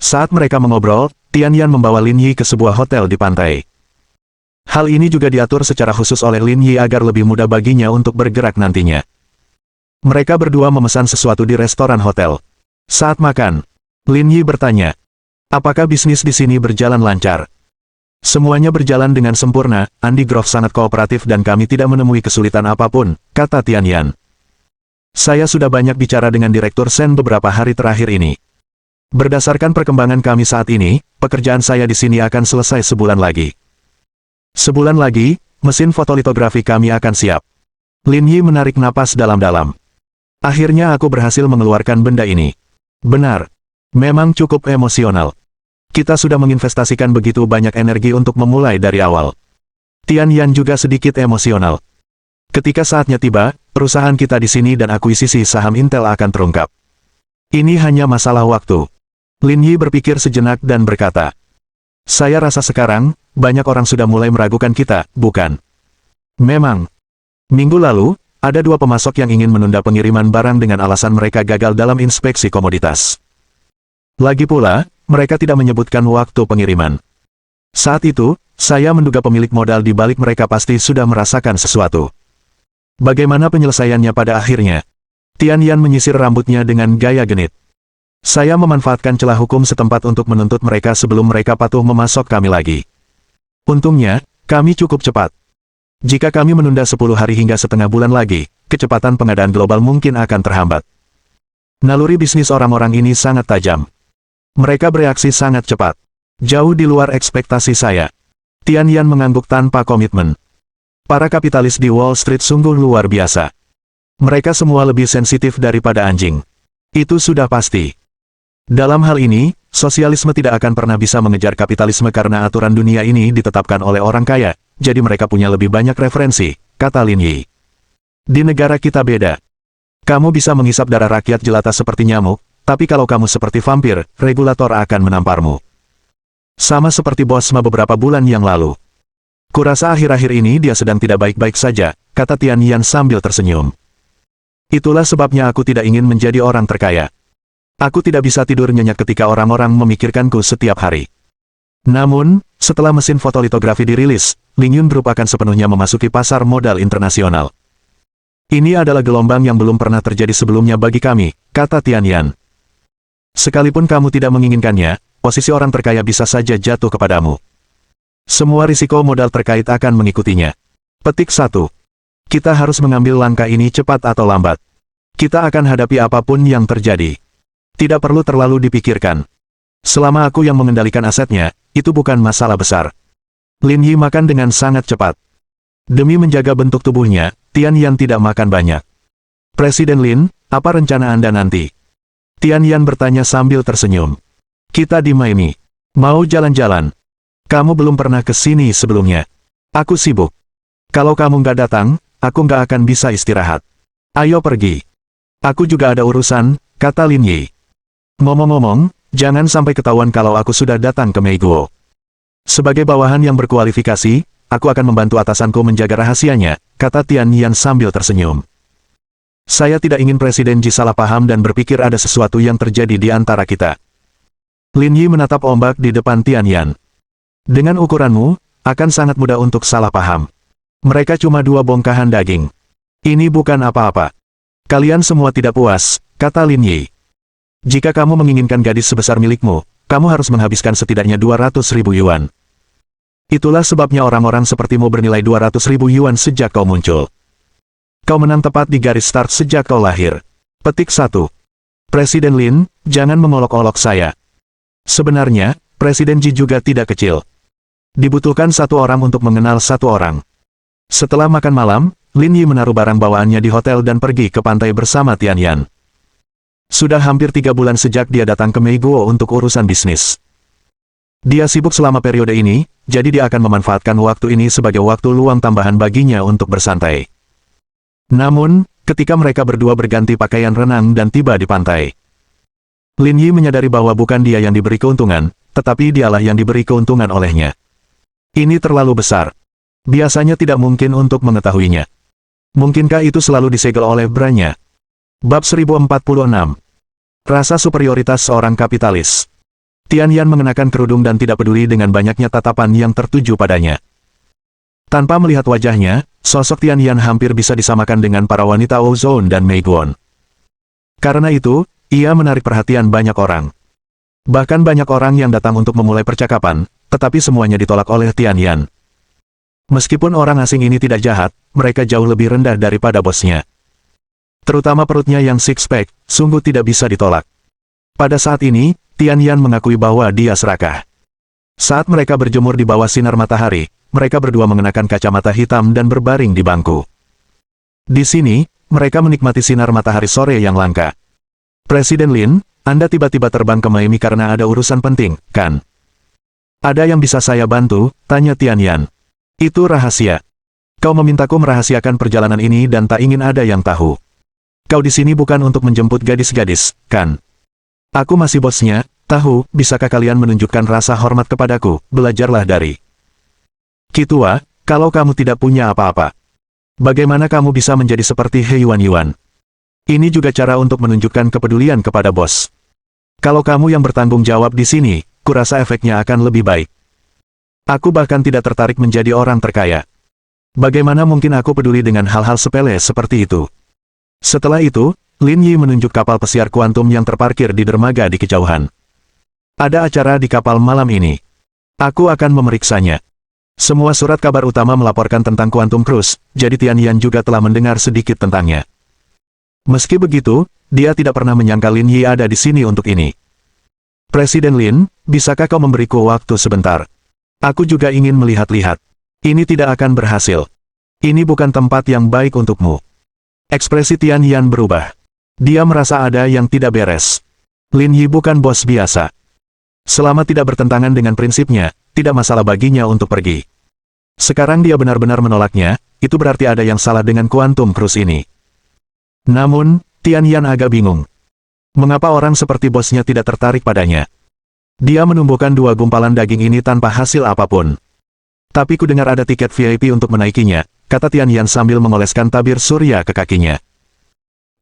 Saat mereka mengobrol, Tian Yan membawa Lin Yi ke sebuah hotel di pantai. Hal ini juga diatur secara khusus oleh Lin Yi agar lebih mudah baginya untuk bergerak nantinya. Mereka berdua memesan sesuatu di restoran hotel. Saat makan, Lin Yi bertanya, "Apakah bisnis di sini berjalan lancar?" "Semuanya berjalan dengan sempurna, Andi Grove sangat kooperatif dan kami tidak menemui kesulitan apapun," kata Tian Yan. "Saya sudah banyak bicara dengan Direktur Sen beberapa hari terakhir ini. Berdasarkan perkembangan kami saat ini, pekerjaan saya di sini akan selesai sebulan lagi. Sebulan lagi, mesin fotolitografi kami akan siap." Lin Yi menarik napas dalam-dalam. "Akhirnya aku berhasil mengeluarkan benda ini. Benar. Memang cukup emosional. Kita sudah menginvestasikan begitu banyak energi untuk memulai dari awal." Tian Yan juga sedikit emosional. "Ketika saatnya tiba, perusahaan kita di sini dan akuisisi saham Intel akan terungkap. Ini hanya masalah waktu." Lin Yi berpikir sejenak dan berkata, "Saya rasa sekarang, banyak orang sudah mulai meragukan kita, bukan?" "Memang. Minggu lalu, ada 2 pemasok yang ingin menunda pengiriman barang dengan alasan mereka gagal dalam inspeksi komoditas. Lagi pula, mereka tidak menyebutkan waktu pengiriman. Saat itu, saya menduga pemilik modal di balik mereka pasti sudah merasakan sesuatu. Bagaimana penyelesaiannya pada akhirnya?" Tian Yan menyisir rambutnya dengan gaya genit. "Saya memanfaatkan celah hukum setempat untuk menuntut mereka sebelum mereka patuh memasok kami lagi. Untungnya, kami cukup cepat. Jika kami menunda 10 hari hingga setengah bulan lagi, kecepatan pengadaan global mungkin akan terhambat." Naluri bisnis orang-orang ini sangat tajam. Mereka bereaksi sangat cepat. Jauh di luar ekspektasi saya. Tian Yan mengangguk tanpa komitmen. Para kapitalis di Wall Street sungguh luar biasa. Mereka semua lebih sensitif daripada anjing. Itu sudah pasti. Dalam hal ini, sosialisme tidak akan pernah bisa mengejar kapitalisme karena aturan dunia ini ditetapkan oleh orang kaya, jadi mereka punya lebih banyak referensi, kata Lin Yi. "Di negara kita beda. Kamu bisa menghisap darah rakyat jelata seperti nyamuk, tapi kalau kamu seperti vampir, regulator akan menamparmu. Sama seperti Bosma beberapa bulan yang lalu. Kurasa akhir-akhir ini dia sedang tidak baik-baik saja," kata Tian Yan sambil tersenyum. "Itulah sebabnya aku tidak ingin menjadi orang terkaya. Aku tidak bisa tidur nyenyak ketika orang-orang memikirkanku setiap hari." Namun, setelah mesin fotolitografi dirilis, Lingyun Group akan sepenuhnya memasuki pasar modal internasional. "Ini adalah gelombang yang belum pernah terjadi sebelumnya bagi kami," kata Tian Yan. "Sekalipun kamu tidak menginginkannya, posisi orang terkaya bisa saja jatuh kepadamu. Semua risiko modal terkait akan mengikutinya." Petik 1. Kita harus mengambil langkah ini cepat atau lambat. Kita akan hadapi apapun yang terjadi. Tidak perlu terlalu dipikirkan. Selama aku yang mengendalikan asetnya, itu bukan masalah besar." Lin Yi makan dengan sangat cepat. Demi menjaga bentuk tubuhnya, Tian Yan tidak makan banyak. "Presiden Lin, apa rencana Anda nanti?" Tian Yan bertanya sambil tersenyum. "Kita di Miami. Mau jalan-jalan. Kamu belum pernah ke sini sebelumnya. Aku sibuk. Kalau kamu nggak datang, aku nggak akan bisa istirahat. Ayo pergi." "Aku juga ada urusan," kata Lin Yi. "Ngomong-ngomong, jangan sampai ketahuan kalau aku sudah datang ke Meiguo. Sebagai bawahan yang berkualifikasi, aku akan membantu atasanku menjaga rahasianya," kata Tian Yan sambil tersenyum. "Saya tidak ingin Presiden Ji salah paham dan berpikir ada sesuatu yang terjadi di antara kita." Lin Yi menatap ombak di depan Tian Yan. "Dengan ukuranmu, akan sangat mudah untuk salah paham. Mereka cuma 2 bongkahan daging. Ini bukan apa-apa. Kalian semua tidak puas," kata Lin Yi. "Jika kamu menginginkan gadis sebesar milikmu, kamu harus menghabiskan setidaknya 200.000 yuan. Itulah sebabnya orang-orang sepertimu bernilai 200.000 yuan sejak kau muncul. Kau menang tepat di garis start sejak kau lahir. Petik 1. Presiden Lin, jangan mengolok-olok saya. Sebenarnya, Presiden Ji juga tidak kecil. Dibutuhkan satu orang untuk mengenal satu orang. Setelah makan malam, Lin Yi menaruh barang bawaannya di hotel dan pergi ke pantai bersama Tian Yan. Sudah hampir 3 bulan sejak dia datang ke Meiguo untuk urusan bisnis. Dia sibuk selama periode ini, jadi dia akan memanfaatkan waktu ini sebagai waktu luang tambahan baginya untuk bersantai. Namun, ketika mereka berdua berganti pakaian renang dan tiba di pantai, Lin Yi menyadari bahwa bukan dia yang diberi keuntungan, tetapi dialah yang diberi keuntungan olehnya. Ini terlalu besar. Biasanya tidak mungkin untuk mengetahuinya. Mungkinkah itu selalu disegel oleh brandnya? Bab 1046. Rasa superioritas seorang kapitalis. Tian Yan mengenakan kerudung dan tidak peduli dengan banyaknya tatapan yang tertuju padanya. Tanpa melihat wajahnya, sosok Tian Yan hampir bisa disamakan dengan para wanita Ozone dan Meiguon. Karena itu, ia menarik perhatian banyak orang. Bahkan banyak orang yang datang untuk memulai percakapan, tetapi semuanya ditolak oleh Tian Yan. Meskipun orang asing ini tidak jahat, mereka jauh lebih rendah daripada bosnya. Terutama perutnya yang six-pack, sungguh tidak bisa ditolak. Pada saat ini, Tian Yan mengakui bahwa dia serakah. Saat mereka berjemur di bawah sinar matahari, mereka berdua mengenakan kacamata hitam dan berbaring di bangku. Di sini, mereka menikmati sinar matahari sore yang langka. Presiden Lin, Anda tiba-tiba terbang ke Miami karena ada urusan penting, kan? Ada yang bisa saya bantu? Tanya Tian Yan. Itu rahasia. Kau memintaku merahasiakan perjalanan ini dan tak ingin ada yang tahu. Kau di sini bukan untuk menjemput gadis-gadis, kan? Aku masih bosnya, tahu, bisakah kalian menunjukkan rasa hormat kepadaku, belajarlah dari Kitua, kalau kamu tidak punya apa-apa. Bagaimana kamu bisa menjadi seperti He Yuan? Ini juga cara untuk menunjukkan kepedulian kepada bos. Kalau kamu yang bertanggung jawab di sini, kurasa efeknya akan lebih baik. Aku bahkan tidak tertarik menjadi orang terkaya. Bagaimana mungkin aku peduli dengan hal-hal sepele seperti itu? Setelah itu, Lin Yi menunjuk kapal pesiar kuantum yang terparkir di dermaga di kejauhan. Ada acara di kapal malam ini. Aku akan memeriksanya. Semua surat kabar utama melaporkan tentang Quantum Cruise, jadi Tian Yan juga telah mendengar sedikit tentangnya. Meski begitu, dia tidak pernah menyangka Lin Yi ada di sini untuk ini. Presiden Lin, bisakah kau memberiku waktu sebentar? Aku juga ingin melihat-lihat. Ini tidak akan berhasil. Ini bukan tempat yang baik untukmu. Ekspresi Tian Yan berubah. Dia merasa ada yang tidak beres. Lin Yi bukan bos biasa. Selama tidak bertentangan dengan prinsipnya, tidak masalah baginya untuk pergi. Sekarang dia benar-benar menolaknya, itu berarti ada yang salah dengan Quantum Cruise ini. Namun, Tian Yan agak bingung. Mengapa orang seperti bosnya tidak tertarik padanya? Dia menumbuhkan 2 gumpalan daging ini tanpa hasil apapun. Tapi ku dengar ada tiket VIP untuk menaikinya, kata Tian Yan sambil mengoleskan tabir surya ke kakinya.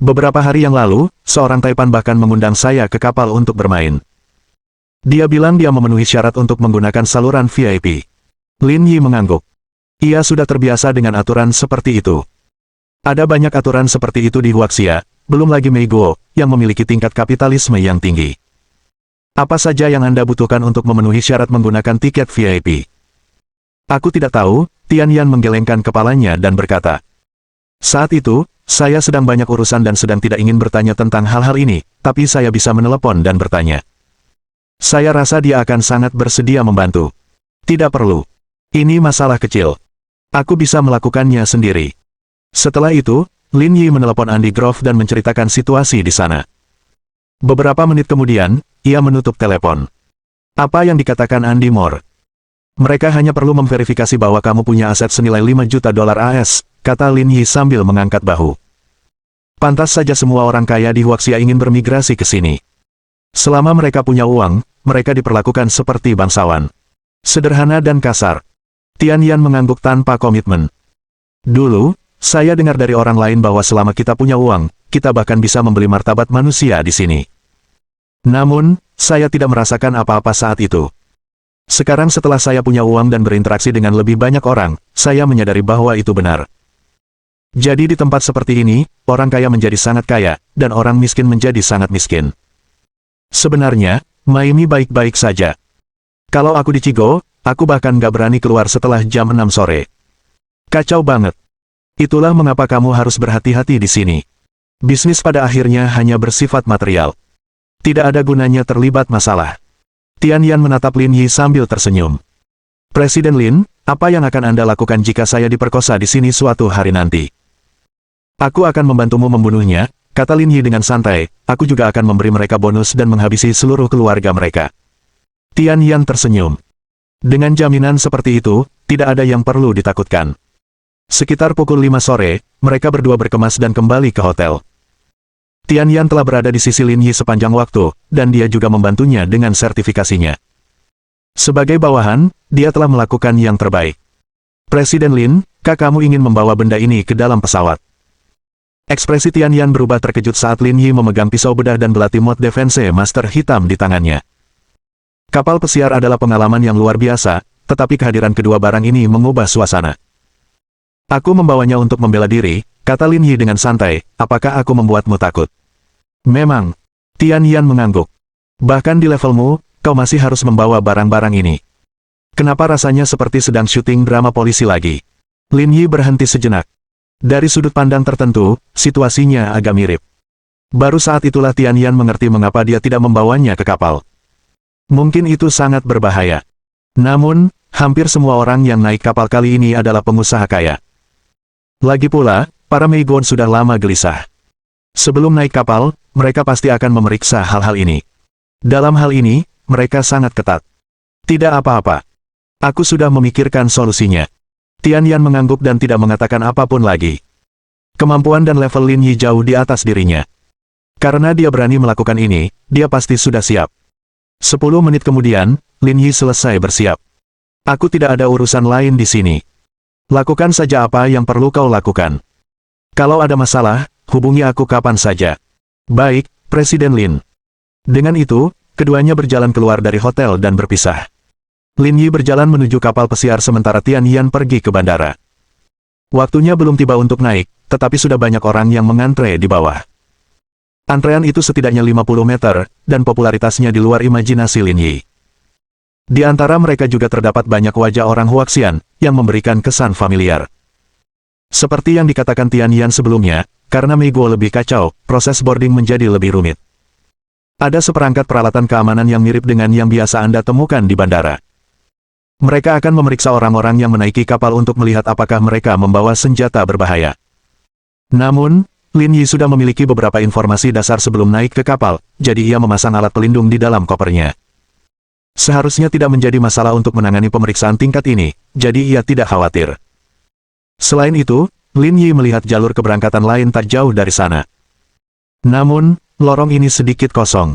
Beberapa hari yang lalu, seorang Taipan bahkan mengundang saya ke kapal untuk bermain. Dia bilang dia memenuhi syarat untuk menggunakan saluran VIP. Lin Yi mengangguk. Ia sudah terbiasa dengan aturan seperti itu. Ada banyak aturan seperti itu di Huaxia, belum lagi Meiguo, yang memiliki tingkat kapitalisme yang tinggi. Apa saja yang Anda butuhkan untuk memenuhi syarat menggunakan tiket VIP? Aku tidak tahu, Tian Yan menggelengkan kepalanya dan berkata. Saat itu, saya sedang banyak urusan dan sedang tidak ingin bertanya tentang hal-hal ini, tapi saya bisa menelepon dan bertanya. Saya rasa dia akan sangat bersedia membantu. Tidak perlu. Ini masalah kecil. Aku bisa melakukannya sendiri. Setelah itu, Lin Yi menelepon Andy Grove dan menceritakan situasi di sana. Beberapa menit kemudian, ia menutup telepon. Apa yang dikatakan Andy Moore? Mereka hanya perlu memverifikasi bahwa kamu punya aset senilai 5 juta dolar AS, kata Lin Yi sambil mengangkat bahu. Pantas saja semua orang kaya di Huaxia ingin bermigrasi ke sini. Selama mereka punya uang, mereka diperlakukan seperti bangsawan. Sederhana dan kasar. Tian Yan mengangguk tanpa komitmen. Dulu, saya dengar dari orang lain bahwa selama kita punya uang, kita bahkan bisa membeli martabat manusia di sini. Namun, saya tidak merasakan apa-apa saat itu. Sekarang setelah saya punya uang dan berinteraksi dengan lebih banyak orang, saya menyadari bahwa itu benar. Jadi di tempat seperti ini, orang kaya menjadi sangat kaya, dan orang miskin menjadi sangat miskin. Sebenarnya, Maimi baik-baik saja. Kalau aku di Chigo, aku bahkan gak berani keluar setelah jam 6 sore. Kacau banget. Itulah mengapa kamu harus berhati-hati di sini. Bisnis pada akhirnya hanya bersifat material. Tidak ada gunanya terlibat masalah. Tian Yan menatap Lin Yi sambil tersenyum. Presiden Lin, apa yang akan Anda lakukan jika saya diperkosa di sini suatu hari nanti? Aku akan membantumu membunuhnya, kata Lin Yi dengan santai. Aku juga akan memberi mereka bonus dan menghabisi seluruh keluarga mereka. Tian Yan tersenyum. Dengan jaminan seperti itu, tidak ada yang perlu ditakutkan. Sekitar pukul 5 sore, mereka berdua berkemas dan kembali ke hotel. Tian Yan telah berada di sisi Lin Yi sepanjang waktu, dan dia juga membantunya dengan sertifikasinya. Sebagai bawahan, dia telah melakukan yang terbaik. Presiden Lin, kamu ingin membawa benda ini ke dalam pesawat. Ekspresi Tian Yan berubah terkejut saat Lin Yi memegang pisau bedah dan belati Mode Defense Master hitam di tangannya. Kapal pesiar adalah pengalaman yang luar biasa, tetapi kehadiran kedua barang ini mengubah suasana. Aku membawanya untuk membela diri, kata Lin Yi dengan santai. Apakah aku membuatmu takut? Memang. Tian Yan mengangguk. Bahkan di levelmu, kau masih harus membawa barang-barang ini. Kenapa rasanya seperti sedang syuting drama polisi lagi? Lin Yi berhenti sejenak. Dari sudut pandang tertentu, situasinya agak mirip. Baru saat itulah Tian Yan mengerti mengapa dia tidak membawanya ke kapal. Mungkin itu sangat berbahaya. Namun, hampir semua orang yang naik kapal kali ini adalah pengusaha kaya. Lagi pula, para Meigon sudah lama gelisah. Sebelum naik kapal, mereka pasti akan memeriksa hal-hal ini. Dalam hal ini, mereka sangat ketat. Tidak apa-apa. Aku sudah memikirkan solusinya. Tian Yan mengangguk dan tidak mengatakan apapun lagi. Kemampuan dan level Lin Yi jauh di atas dirinya. Karena dia berani melakukan ini, dia pasti sudah siap. 10 menit kemudian, Lin Yi selesai bersiap. Aku tidak ada urusan lain di sini. Lakukan saja apa yang perlu kau lakukan. Kalau ada masalah, hubungi aku kapan saja. Baik, Presiden Lin. Dengan itu, keduanya berjalan keluar dari hotel dan berpisah. Lin Yi berjalan menuju kapal pesiar sementara Tian Yan pergi ke bandara. Waktunya belum tiba untuk naik, tetapi sudah banyak orang yang mengantre di bawah. Antrean itu setidaknya 50 meter, dan popularitasnya di luar imajinasi Lin Yi. Di antara mereka juga terdapat banyak wajah orang Huaxian, yang memberikan kesan familiar. Seperti yang dikatakan Tian Yan sebelumnya, karena Meiguo lebih kacau, proses boarding menjadi lebih rumit. Ada seperangkat peralatan keamanan yang mirip dengan yang biasa Anda temukan di bandara. Mereka akan memeriksa orang-orang yang menaiki kapal untuk melihat apakah mereka membawa senjata berbahaya. Namun, Lin Yi sudah memiliki beberapa informasi dasar sebelum naik ke kapal, jadi ia memasang alat pelindung di dalam kopernya. Seharusnya tidak menjadi masalah untuk menangani pemeriksaan tingkat ini, jadi ia tidak khawatir. Selain itu, Lin Yi melihat jalur keberangkatan lain tak jauh dari sana. Namun, lorong ini sedikit kosong.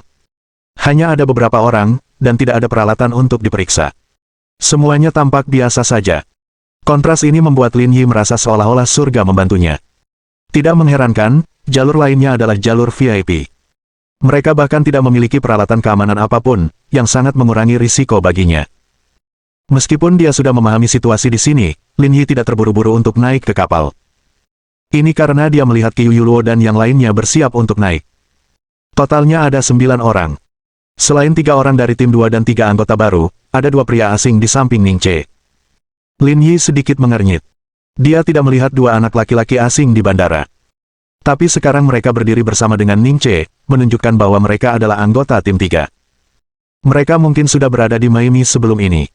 Hanya ada beberapa orang, dan tidak ada peralatan untuk diperiksa. Semuanya tampak biasa saja. Kontras ini membuat Lin Yi merasa seolah-olah surga membantunya. Tidak mengherankan, jalur lainnya adalah jalur VIP. Mereka bahkan tidak memiliki peralatan keamanan apapun, yang sangat mengurangi risiko baginya. Meskipun dia sudah memahami situasi di sini, Lin Yi tidak terburu-buru untuk naik ke kapal. Ini karena dia melihat Qiu Yuluo dan yang lainnya bersiap untuk naik. Totalnya ada 9 orang. Selain 3 orang dari tim 2 dan 3 anggota baru, ada 2 pria asing di samping Ning Che. Lin Yi sedikit mengernyit. Dia tidak melihat 2 anak laki-laki asing di bandara. Tapi sekarang mereka berdiri bersama dengan Ning Che, menunjukkan bahwa mereka adalah anggota tim 3. Mereka mungkin sudah berada di Maimi sebelum ini.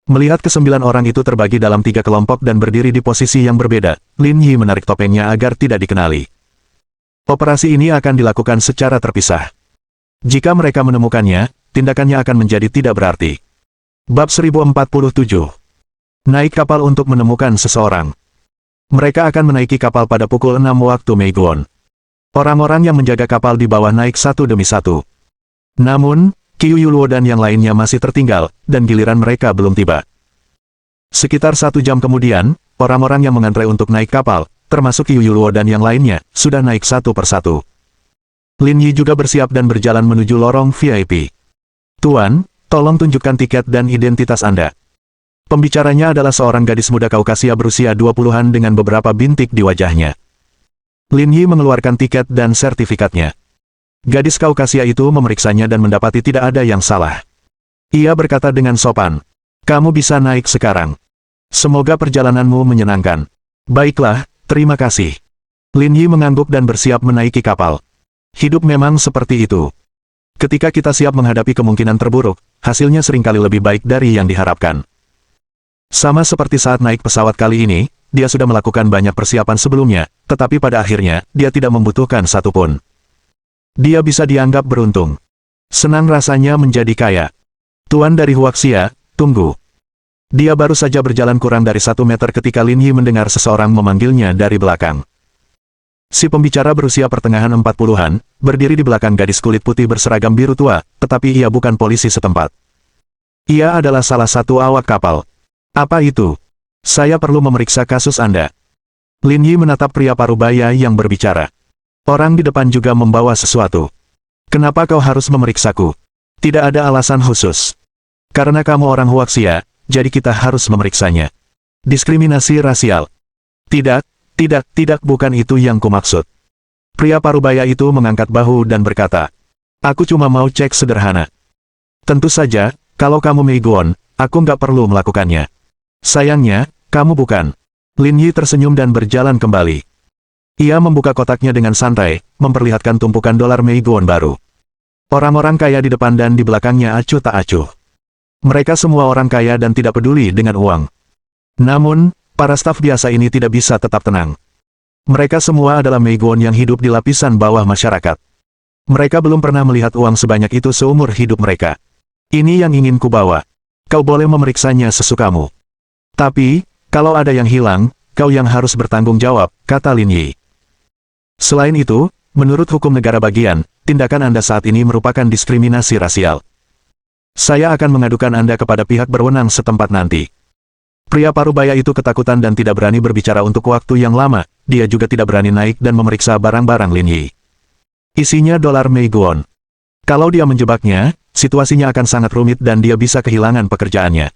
Melihat ke-9 orang itu terbagi dalam 3 kelompok dan berdiri di posisi yang berbeda, Lin Yi menarik topengnya agar tidak dikenali. Operasi ini akan dilakukan secara terpisah. Jika mereka menemukannya, tindakannya akan menjadi tidak berarti. Bab 1047. Naik kapal untuk menemukan seseorang. Mereka akan menaiki kapal pada pukul 6 waktu Meiguon. Orang-orang yang menjaga kapal di bawah naik satu demi satu. Namun, Qiu Yuluo dan yang lainnya masih tertinggal, dan giliran mereka belum tiba. Sekitar 1 jam kemudian, orang-orang yang mengantre untuk naik kapal, termasuk Qiu Yuluo dan yang lainnya, sudah naik satu persatu. Lin Yi juga bersiap dan berjalan menuju lorong VIP. Tuan, tolong tunjukkan tiket dan identitas Anda. Pembicaranya adalah seorang gadis muda Kaukasia berusia 20-an dengan beberapa bintik di wajahnya. Lin Yi mengeluarkan tiket dan sertifikatnya. Gadis Kaukasia itu memeriksanya dan mendapati tidak ada yang salah. Ia berkata dengan sopan, "Kamu bisa naik sekarang. Semoga perjalananmu menyenangkan." "Baiklah, terima kasih." Lin Yi mengangguk dan bersiap menaiki kapal. Hidup memang seperti itu. Ketika kita siap menghadapi kemungkinan terburuk, hasilnya seringkali lebih baik dari yang diharapkan. Sama seperti saat naik pesawat kali ini, dia sudah melakukan banyak persiapan sebelumnya, tetapi pada akhirnya, dia tidak membutuhkan satu pun. Dia bisa dianggap beruntung. Senang rasanya menjadi kaya. Tuan dari Huaxia, tunggu. Dia baru saja berjalan kurang dari 1 meter ketika Lin Yi mendengar seseorang memanggilnya dari belakang. Si pembicara berusia pertengahan 40-an, berdiri di belakang gadis kulit putih berseragam biru tua, tetapi ia bukan polisi setempat. Ia adalah salah satu awak kapal. "Apa itu? Saya perlu memeriksa kasus Anda." Lin Yi menatap pria parubaya yang berbicara. Orang di depan juga membawa sesuatu. "Kenapa kau harus memeriksaku?" "Tidak ada alasan khusus. Karena kamu orang Huaxia, jadi kita harus memeriksanya." "Diskriminasi rasial." Tidak, bukan itu yang kumaksud." Pria parubaya itu mengangkat bahu dan berkata, "Aku cuma mau cek sederhana." "Tentu saja, kalau kamu Meiguan, aku nggak perlu melakukannya." "Sayangnya, kamu bukan." Lin Yi tersenyum dan berjalan kembali. Ia membuka kotaknya dengan santai, memperlihatkan tumpukan dolar Meiguan baru. Orang-orang kaya di depan dan di belakangnya acuh tak acuh. Mereka semua orang kaya dan tidak peduli dengan uang. Namun, para staf biasa ini tidak bisa tetap tenang. Mereka semua adalah Meiguan yang hidup di lapisan bawah masyarakat. Mereka belum pernah melihat uang sebanyak itu seumur hidup mereka. "Ini yang ingin kubawa. Kau boleh memeriksanya sesukamu. Tapi, kalau ada yang hilang, kau yang harus bertanggung jawab," kata Lin Yi. "Selain itu, menurut hukum negara bagian, tindakan Anda saat ini merupakan diskriminasi rasial. Saya akan mengadukan Anda kepada pihak berwenang setempat nanti." Pria parubaya itu ketakutan dan tidak berani berbicara untuk waktu yang lama, dia juga tidak berani naik dan memeriksa barang-barang Lin Yi. Isinya dolar Meiguan. Kalau dia menjebaknya, situasinya akan sangat rumit dan dia bisa kehilangan pekerjaannya.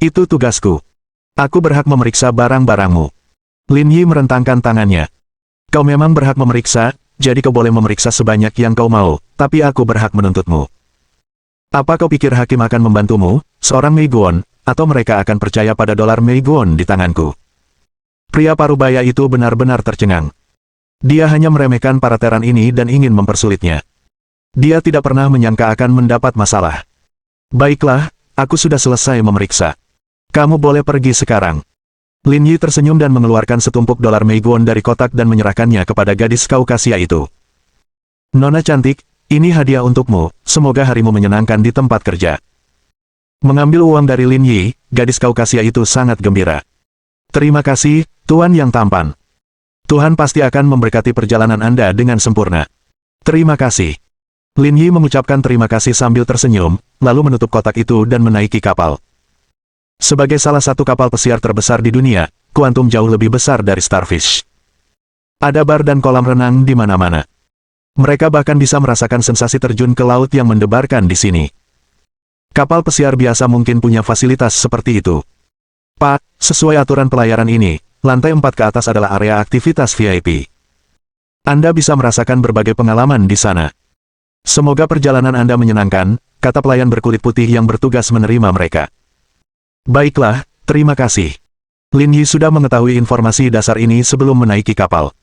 "Itu tugasku. Aku berhak memeriksa barang-barangmu." Lin Yi merentangkan tangannya. "Kau memang berhak memeriksa, jadi kau boleh memeriksa sebanyak yang kau mau, tapi aku berhak menuntutmu. Apa kau pikir hakim akan membantumu, seorang Meiguan, atau mereka akan percaya pada dolar Meiguan di tanganku?" Pria parubaya itu benar-benar tercengang. Dia hanya meremehkan para teran ini dan ingin mempersulitnya. Dia tidak pernah menyangka akan mendapat masalah. "Baiklah, aku sudah selesai memeriksa. Kamu boleh pergi sekarang." Lin Yi tersenyum dan mengeluarkan setumpuk dolar Meiguan dari kotak dan menyerahkannya kepada gadis Kaukasia itu. "Nona cantik, ini hadiah untukmu, semoga harimu menyenangkan di tempat kerja." Mengambil uang dari Lin Yi, gadis Kaukasia itu sangat gembira. "Terima kasih, Tuan yang tampan. Tuhan pasti akan memberkati perjalanan Anda dengan sempurna." "Terima kasih." Lin Yi mengucapkan terima kasih sambil tersenyum, lalu menutup kotak itu dan menaiki kapal. Sebagai salah satu kapal pesiar terbesar di dunia, Quantum jauh lebih besar dari Starfish. Ada bar dan kolam renang di mana-mana. Mereka bahkan bisa merasakan sensasi terjun ke laut yang mendebarkan di sini. Kapal pesiar biasa mungkin punya fasilitas seperti itu. "Pak, sesuai aturan pelayaran ini, lantai 4 ke atas adalah area aktivitas VIP. Anda bisa merasakan berbagai pengalaman di sana. Semoga perjalanan Anda menyenangkan," kata pelayan berkulit putih yang bertugas menerima mereka. "Baiklah, terima kasih." Lin Yi sudah mengetahui informasi dasar ini sebelum menaiki kapal.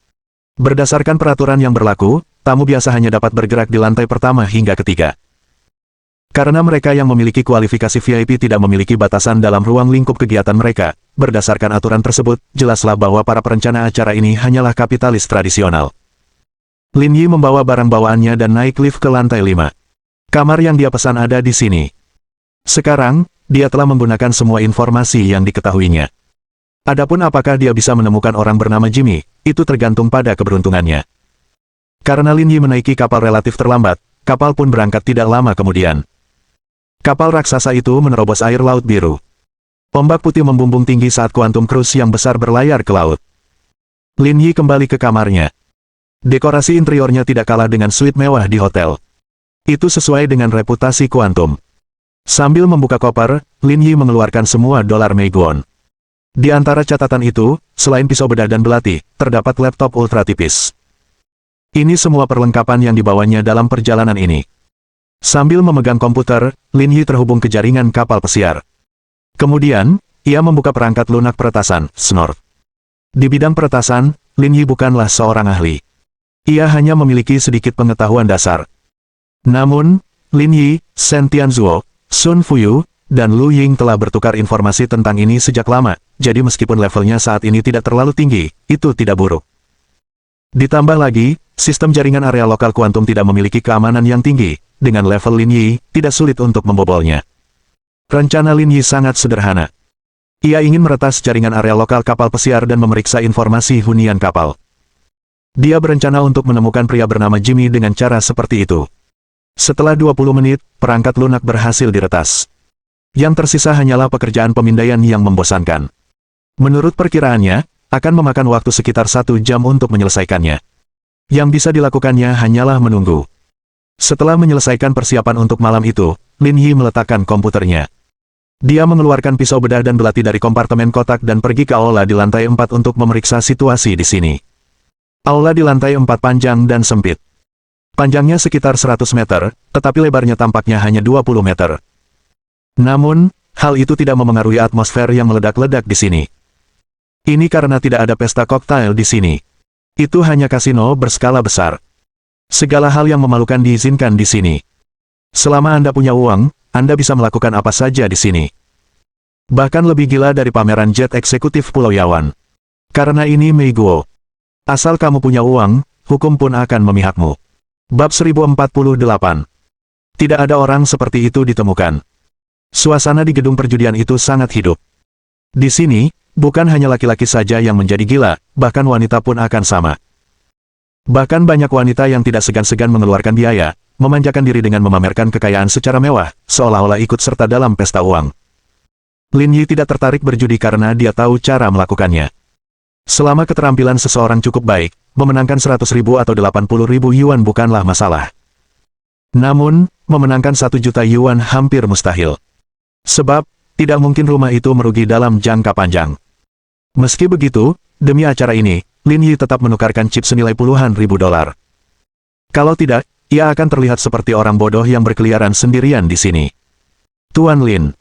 Berdasarkan peraturan yang berlaku, tamu biasa hanya dapat bergerak di lantai pertama hingga ketiga. Karena mereka yang memiliki kualifikasi VIP tidak memiliki batasan dalam ruang lingkup kegiatan mereka, berdasarkan aturan tersebut, jelaslah bahwa para perencana acara ini hanyalah kapitalis tradisional. Lin Yi membawa barang bawaannya dan naik lift ke lantai 5. Kamar yang dia pesan ada di sini. Sekarang, dia telah menggunakan semua informasi yang diketahuinya. Adapun apakah dia bisa menemukan orang bernama Jimmy, itu tergantung pada keberuntungannya. Karena Lin Yi menaiki kapal relatif terlambat, kapal pun berangkat tidak lama kemudian. Kapal raksasa itu menerobos air laut biru. Ombak putih membumbung tinggi saat Quantum Cruise yang besar berlayar ke laut. Lin Yi kembali ke kamarnya. Dekorasi interiornya tidak kalah dengan suite mewah di hotel. Itu sesuai dengan reputasi Quantum. Sambil membuka koper, Lin Yi mengeluarkan semua dolar Meiguan. Di antara catatan itu, selain pisau bedah dan belati, terdapat laptop ultra tipis. Ini semua perlengkapan yang dibawanya dalam perjalanan ini. Sambil memegang komputer, Lin Yi terhubung ke jaringan kapal pesiar. Kemudian, ia membuka perangkat lunak peretasan, Snort. Di bidang peretasan, Lin Yi bukanlah seorang ahli. Ia hanya memiliki sedikit pengetahuan dasar. Namun, Lin Yi, Shen Tianzuo, Sun Fuyu, dan Lu Ying telah bertukar informasi tentang ini sejak lama, jadi meskipun levelnya saat ini tidak terlalu tinggi, itu tidak buruk. Ditambah lagi, sistem jaringan area lokal kuantum tidak memiliki keamanan yang tinggi, dengan level Lin Yi, tidak sulit untuk membobolnya. Rencana Lin Yi sangat sederhana. Ia ingin meretas jaringan area lokal kapal pesiar dan memeriksa informasi hunian kapal. Dia berencana untuk menemukan pria bernama Jimmy dengan cara seperti itu. Setelah 20 menit, perangkat lunak berhasil diretas. Yang tersisa hanyalah pekerjaan pemindaian yang membosankan. Menurut perkiraannya, akan memakan waktu sekitar 1 jam untuk menyelesaikannya. Yang bisa dilakukannya hanyalah menunggu. Setelah menyelesaikan persiapan untuk malam itu, Lin Yi meletakkan komputernya. Dia mengeluarkan pisau bedah dan belati dari kompartemen kotak dan pergi ke aula di lantai 4 untuk memeriksa situasi di sini. Aula di lantai 4 panjang dan sempit. Panjangnya sekitar 100 meter, tetapi lebarnya tampaknya hanya 20 meter. Namun, hal itu tidak memengaruhi atmosfer yang meledak-ledak di sini. Ini karena tidak ada pesta koktail di sini. Itu hanya kasino berskala besar. Segala hal yang memalukan diizinkan di sini. Selama Anda punya uang, Anda bisa melakukan apa saja di sini. Bahkan lebih gila dari pameran jet eksekutif Pulau Yawan. Karena ini Meiguo. Asal kamu punya uang, hukum pun akan memihakmu. Bab 1048. Tidak ada orang seperti itu ditemukan. Suasana di gedung perjudian itu sangat hidup. Di sini, bukan hanya laki-laki saja yang menjadi gila, bahkan wanita pun akan sama. Bahkan banyak wanita yang tidak segan-segan mengeluarkan biaya, memanjakan diri dengan memamerkan kekayaan secara mewah, seolah-olah ikut serta dalam pesta uang. Lin Yi tidak tertarik berjudi karena dia tahu cara melakukannya. Selama keterampilan seseorang cukup baik, memenangkan 100.000 atau 80.000 yuan bukanlah masalah. Namun, memenangkan 1 juta yuan hampir mustahil. Sebab, tidak mungkin rumah itu merugi dalam jangka panjang. Meski begitu, demi acara ini, Lin Yi tetap menukarkan chip senilai puluhan ribu dolar. Kalau tidak, ia akan terlihat seperti orang bodoh yang berkeliaran sendirian di sini. Tuan Lin.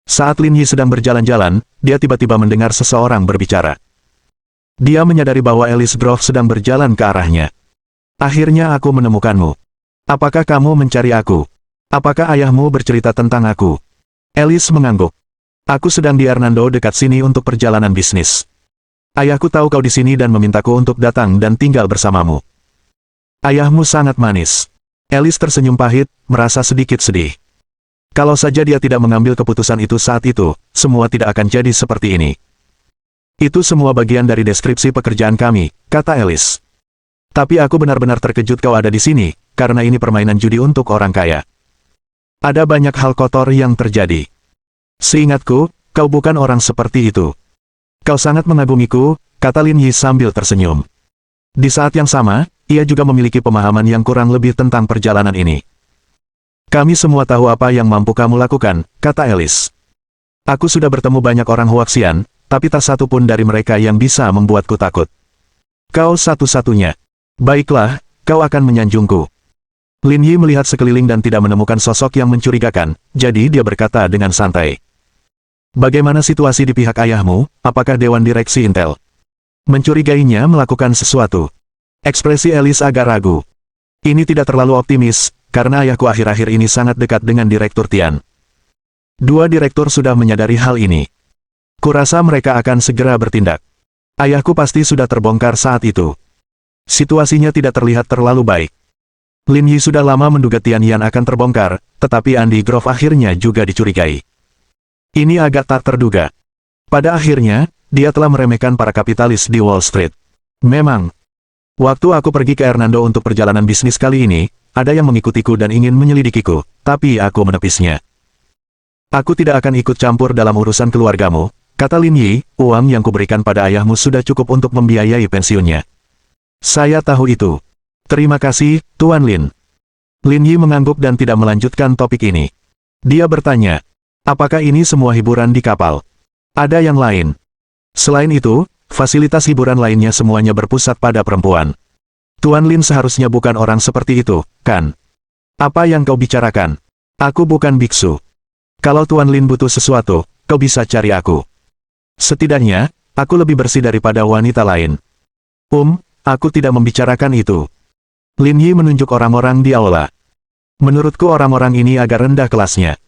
Saat Lin Yi sedang berjalan-jalan, dia tiba-tiba mendengar seseorang berbicara. Dia menyadari bahwa Alice Grove sedang berjalan ke arahnya. Akhirnya aku menemukanmu. Apakah kamu mencari aku? Apakah ayahmu bercerita tentang aku? Alice mengangguk. Aku sedang di Hernando dekat sini untuk perjalanan bisnis. Ayahku tahu kau di sini dan memintaku untuk datang dan tinggal bersamamu. Ayahmu sangat manis. Alice tersenyum pahit, merasa sedikit sedih. Kalau saja dia tidak mengambil keputusan itu saat itu, semua tidak akan jadi seperti ini. Itu semua bagian dari deskripsi pekerjaan kami, kata Alice. Tapi aku benar-benar terkejut kau ada di sini, karena ini permainan judi untuk orang kaya. Ada banyak hal kotor yang terjadi. Seingatku, kau bukan orang seperti itu. Kau sangat mengagumiku, kata Lin Yi sambil tersenyum. Di saat yang sama, ia juga memiliki pemahaman yang kurang lebih tentang perjalanan ini. Kami semua tahu apa yang mampu kamu lakukan, kata Alice. Aku sudah bertemu banyak orang Huaxian, tapi tak satu pun dari mereka yang bisa membuatku takut. Kau satu-satunya. Baiklah, kau akan menyanjungku. Lin Yi melihat sekeliling dan tidak menemukan sosok yang mencurigakan, jadi dia berkata dengan santai. Bagaimana situasi di pihak ayahmu, apakah Dewan Direksi Intel mencurigainya melakukan sesuatu? Ekspresi Alice agak ragu. Ini tidak terlalu optimis, karena ayahku akhir-akhir ini sangat dekat dengan Direktur Tian. 2 direktur sudah menyadari hal ini. Kurasa mereka akan segera bertindak. Ayahku pasti sudah terbongkar saat itu. Situasinya tidak terlihat terlalu baik. Lin Yi sudah lama menduga Tian Yan akan terbongkar, tetapi Andy Grove akhirnya juga dicurigai. Ini agak tak terduga. Pada akhirnya, dia telah meremehkan para kapitalis di Wall Street. Memang, waktu aku pergi ke Hernando untuk perjalanan bisnis kali ini, ada yang mengikutiku dan ingin menyelidikiku, tapi aku menepisnya. Aku tidak akan ikut campur dalam urusan keluargamu, kata Lin Yi, uang yang kuberikan pada ayahmu sudah cukup untuk membiayai pensiunnya. Saya tahu itu. Terima kasih, Tuan Lin. Lin Yi mengangguk dan tidak melanjutkan topik ini. Dia bertanya, apakah ini semua hiburan di kapal? Ada yang lain. Selain itu, fasilitas hiburan lainnya semuanya berpusat pada perempuan. Tuan Lin seharusnya bukan orang seperti itu, kan? Apa yang kau bicarakan? Aku bukan biksu. Kalau Tuan Lin butuh sesuatu, kau bisa cari aku. Setidaknya, aku lebih bersih daripada wanita lain. Aku tidak membicarakan itu. Lin Yi menunjuk orang-orang di aula. Menurutku orang-orang ini agak rendah kelasnya.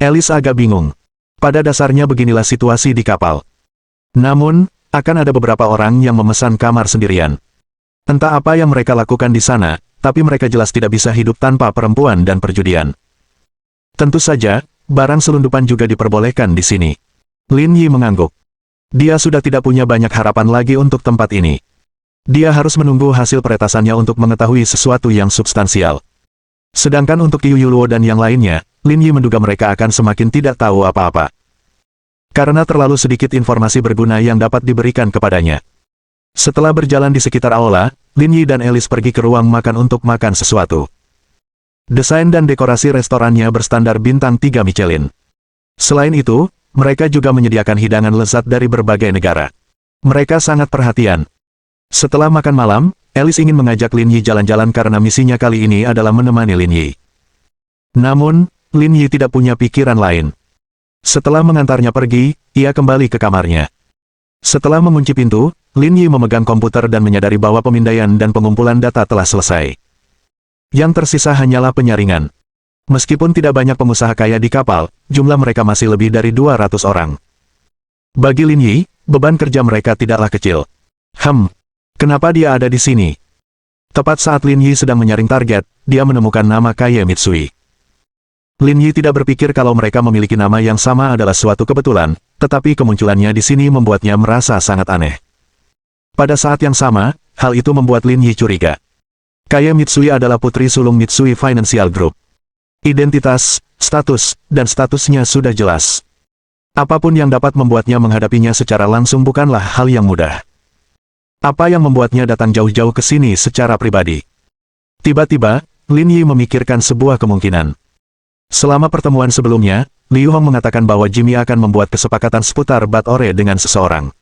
Alice agak bingung. Pada dasarnya beginilah situasi di kapal. Namun, akan ada beberapa orang yang memesan kamar sendirian. Entah apa yang mereka lakukan di sana, tapi mereka jelas tidak bisa hidup tanpa perempuan dan perjudian. Tentu saja, barang selundupan juga diperbolehkan di sini. Lin Yi mengangguk. Dia sudah tidak punya banyak harapan lagi untuk tempat ini. Dia harus menunggu hasil peretasannya untuk mengetahui sesuatu yang substansial. Sedangkan untuk Qiu Yuluo dan yang lainnya, Lin Yi menduga mereka akan semakin tidak tahu apa-apa. Karena terlalu sedikit informasi berguna yang dapat diberikan kepadanya. Setelah berjalan di sekitar aula, Lin Yi dan Alice pergi ke ruang makan untuk makan sesuatu. Desain dan dekorasi restorannya berstandar bintang 3 Michelin. Selain itu, mereka juga menyediakan hidangan lezat dari berbagai negara. Mereka sangat perhatian. Setelah makan malam, Alice ingin mengajak Lin Yi jalan-jalan karena misinya kali ini adalah menemani Lin Yi. Namun, Lin Yi tidak punya pikiran lain. Setelah mengantarnya pergi, ia kembali ke kamarnya. Setelah mengunci pintu, Lin Yi memegang komputer dan menyadari bahwa pemindaian dan pengumpulan data telah selesai. Yang tersisa hanyalah penyaringan. Meskipun tidak banyak pengusaha kaya di kapal, jumlah mereka masih lebih dari 200 orang. Bagi Lin Yi, beban kerja mereka tidaklah kecil. Kenapa dia ada di sini? Tepat saat Lin Yi sedang menyaring target, dia menemukan nama Kaye Mitsui. Lin Yi tidak berpikir kalau mereka memiliki nama yang sama adalah suatu kebetulan, tetapi kemunculannya di sini membuatnya merasa sangat aneh. Pada saat yang sama, hal itu membuat Lin Yi curiga. Kaye Mitsui adalah putri sulung Mitsui Financial Group. Identitas, status, dan statusnya sudah jelas. Apapun yang dapat membuatnya menghadapinya secara langsung bukanlah hal yang mudah. Apa yang membuatnya datang jauh-jauh ke sini secara pribadi? Tiba-tiba, Lin Yi memikirkan sebuah kemungkinan. Selama pertemuan sebelumnya, Liu Hong mengatakan bahwa Jimmy akan membuat kesepakatan seputar Bat Ore dengan seseorang.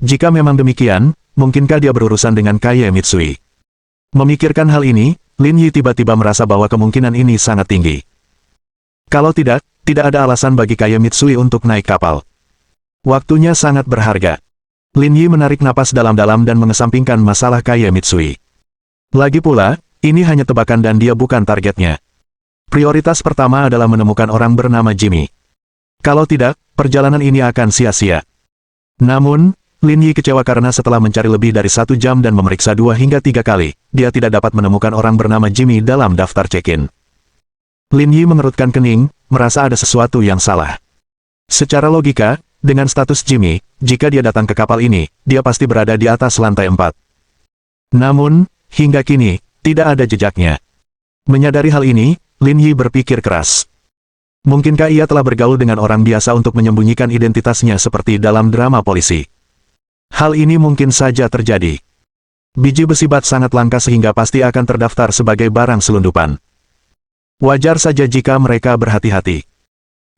Jika memang demikian, mungkinkah dia berurusan dengan Kaye Mitsui? Memikirkan hal ini, Lin Yi tiba-tiba merasa bahwa kemungkinan ini sangat tinggi. Kalau tidak ada alasan bagi Kaye Mitsui untuk naik kapal. Waktunya sangat berharga. Lin Yi menarik napas dalam-dalam dan mengesampingkan masalah Kaye Mitsui. Lagi pula, ini hanya tebakan dan dia bukan targetnya. Prioritas pertama adalah menemukan orang bernama Jimmy. Kalau tidak, perjalanan ini akan sia-sia. Namun, Lin Yi kecewa karena setelah mencari lebih dari 1 jam dan memeriksa 2 hingga 3 kali, dia tidak dapat menemukan orang bernama Jimmy dalam daftar check-in. Lin Yi mengerutkan kening, merasa ada sesuatu yang salah. Secara logika, dengan status Jimmy, jika dia datang ke kapal ini, dia pasti berada di atas lantai 4. Namun, hingga kini, tidak ada jejaknya. Menyadari hal ini, Lin Yi berpikir keras. Mungkinkah ia telah bergaul dengan orang biasa untuk menyembunyikan identitasnya seperti dalam drama polisi? Hal ini mungkin saja terjadi. Biji besi bat sangat langka sehingga pasti akan terdaftar sebagai barang selundupan. Wajar saja jika mereka berhati-hati.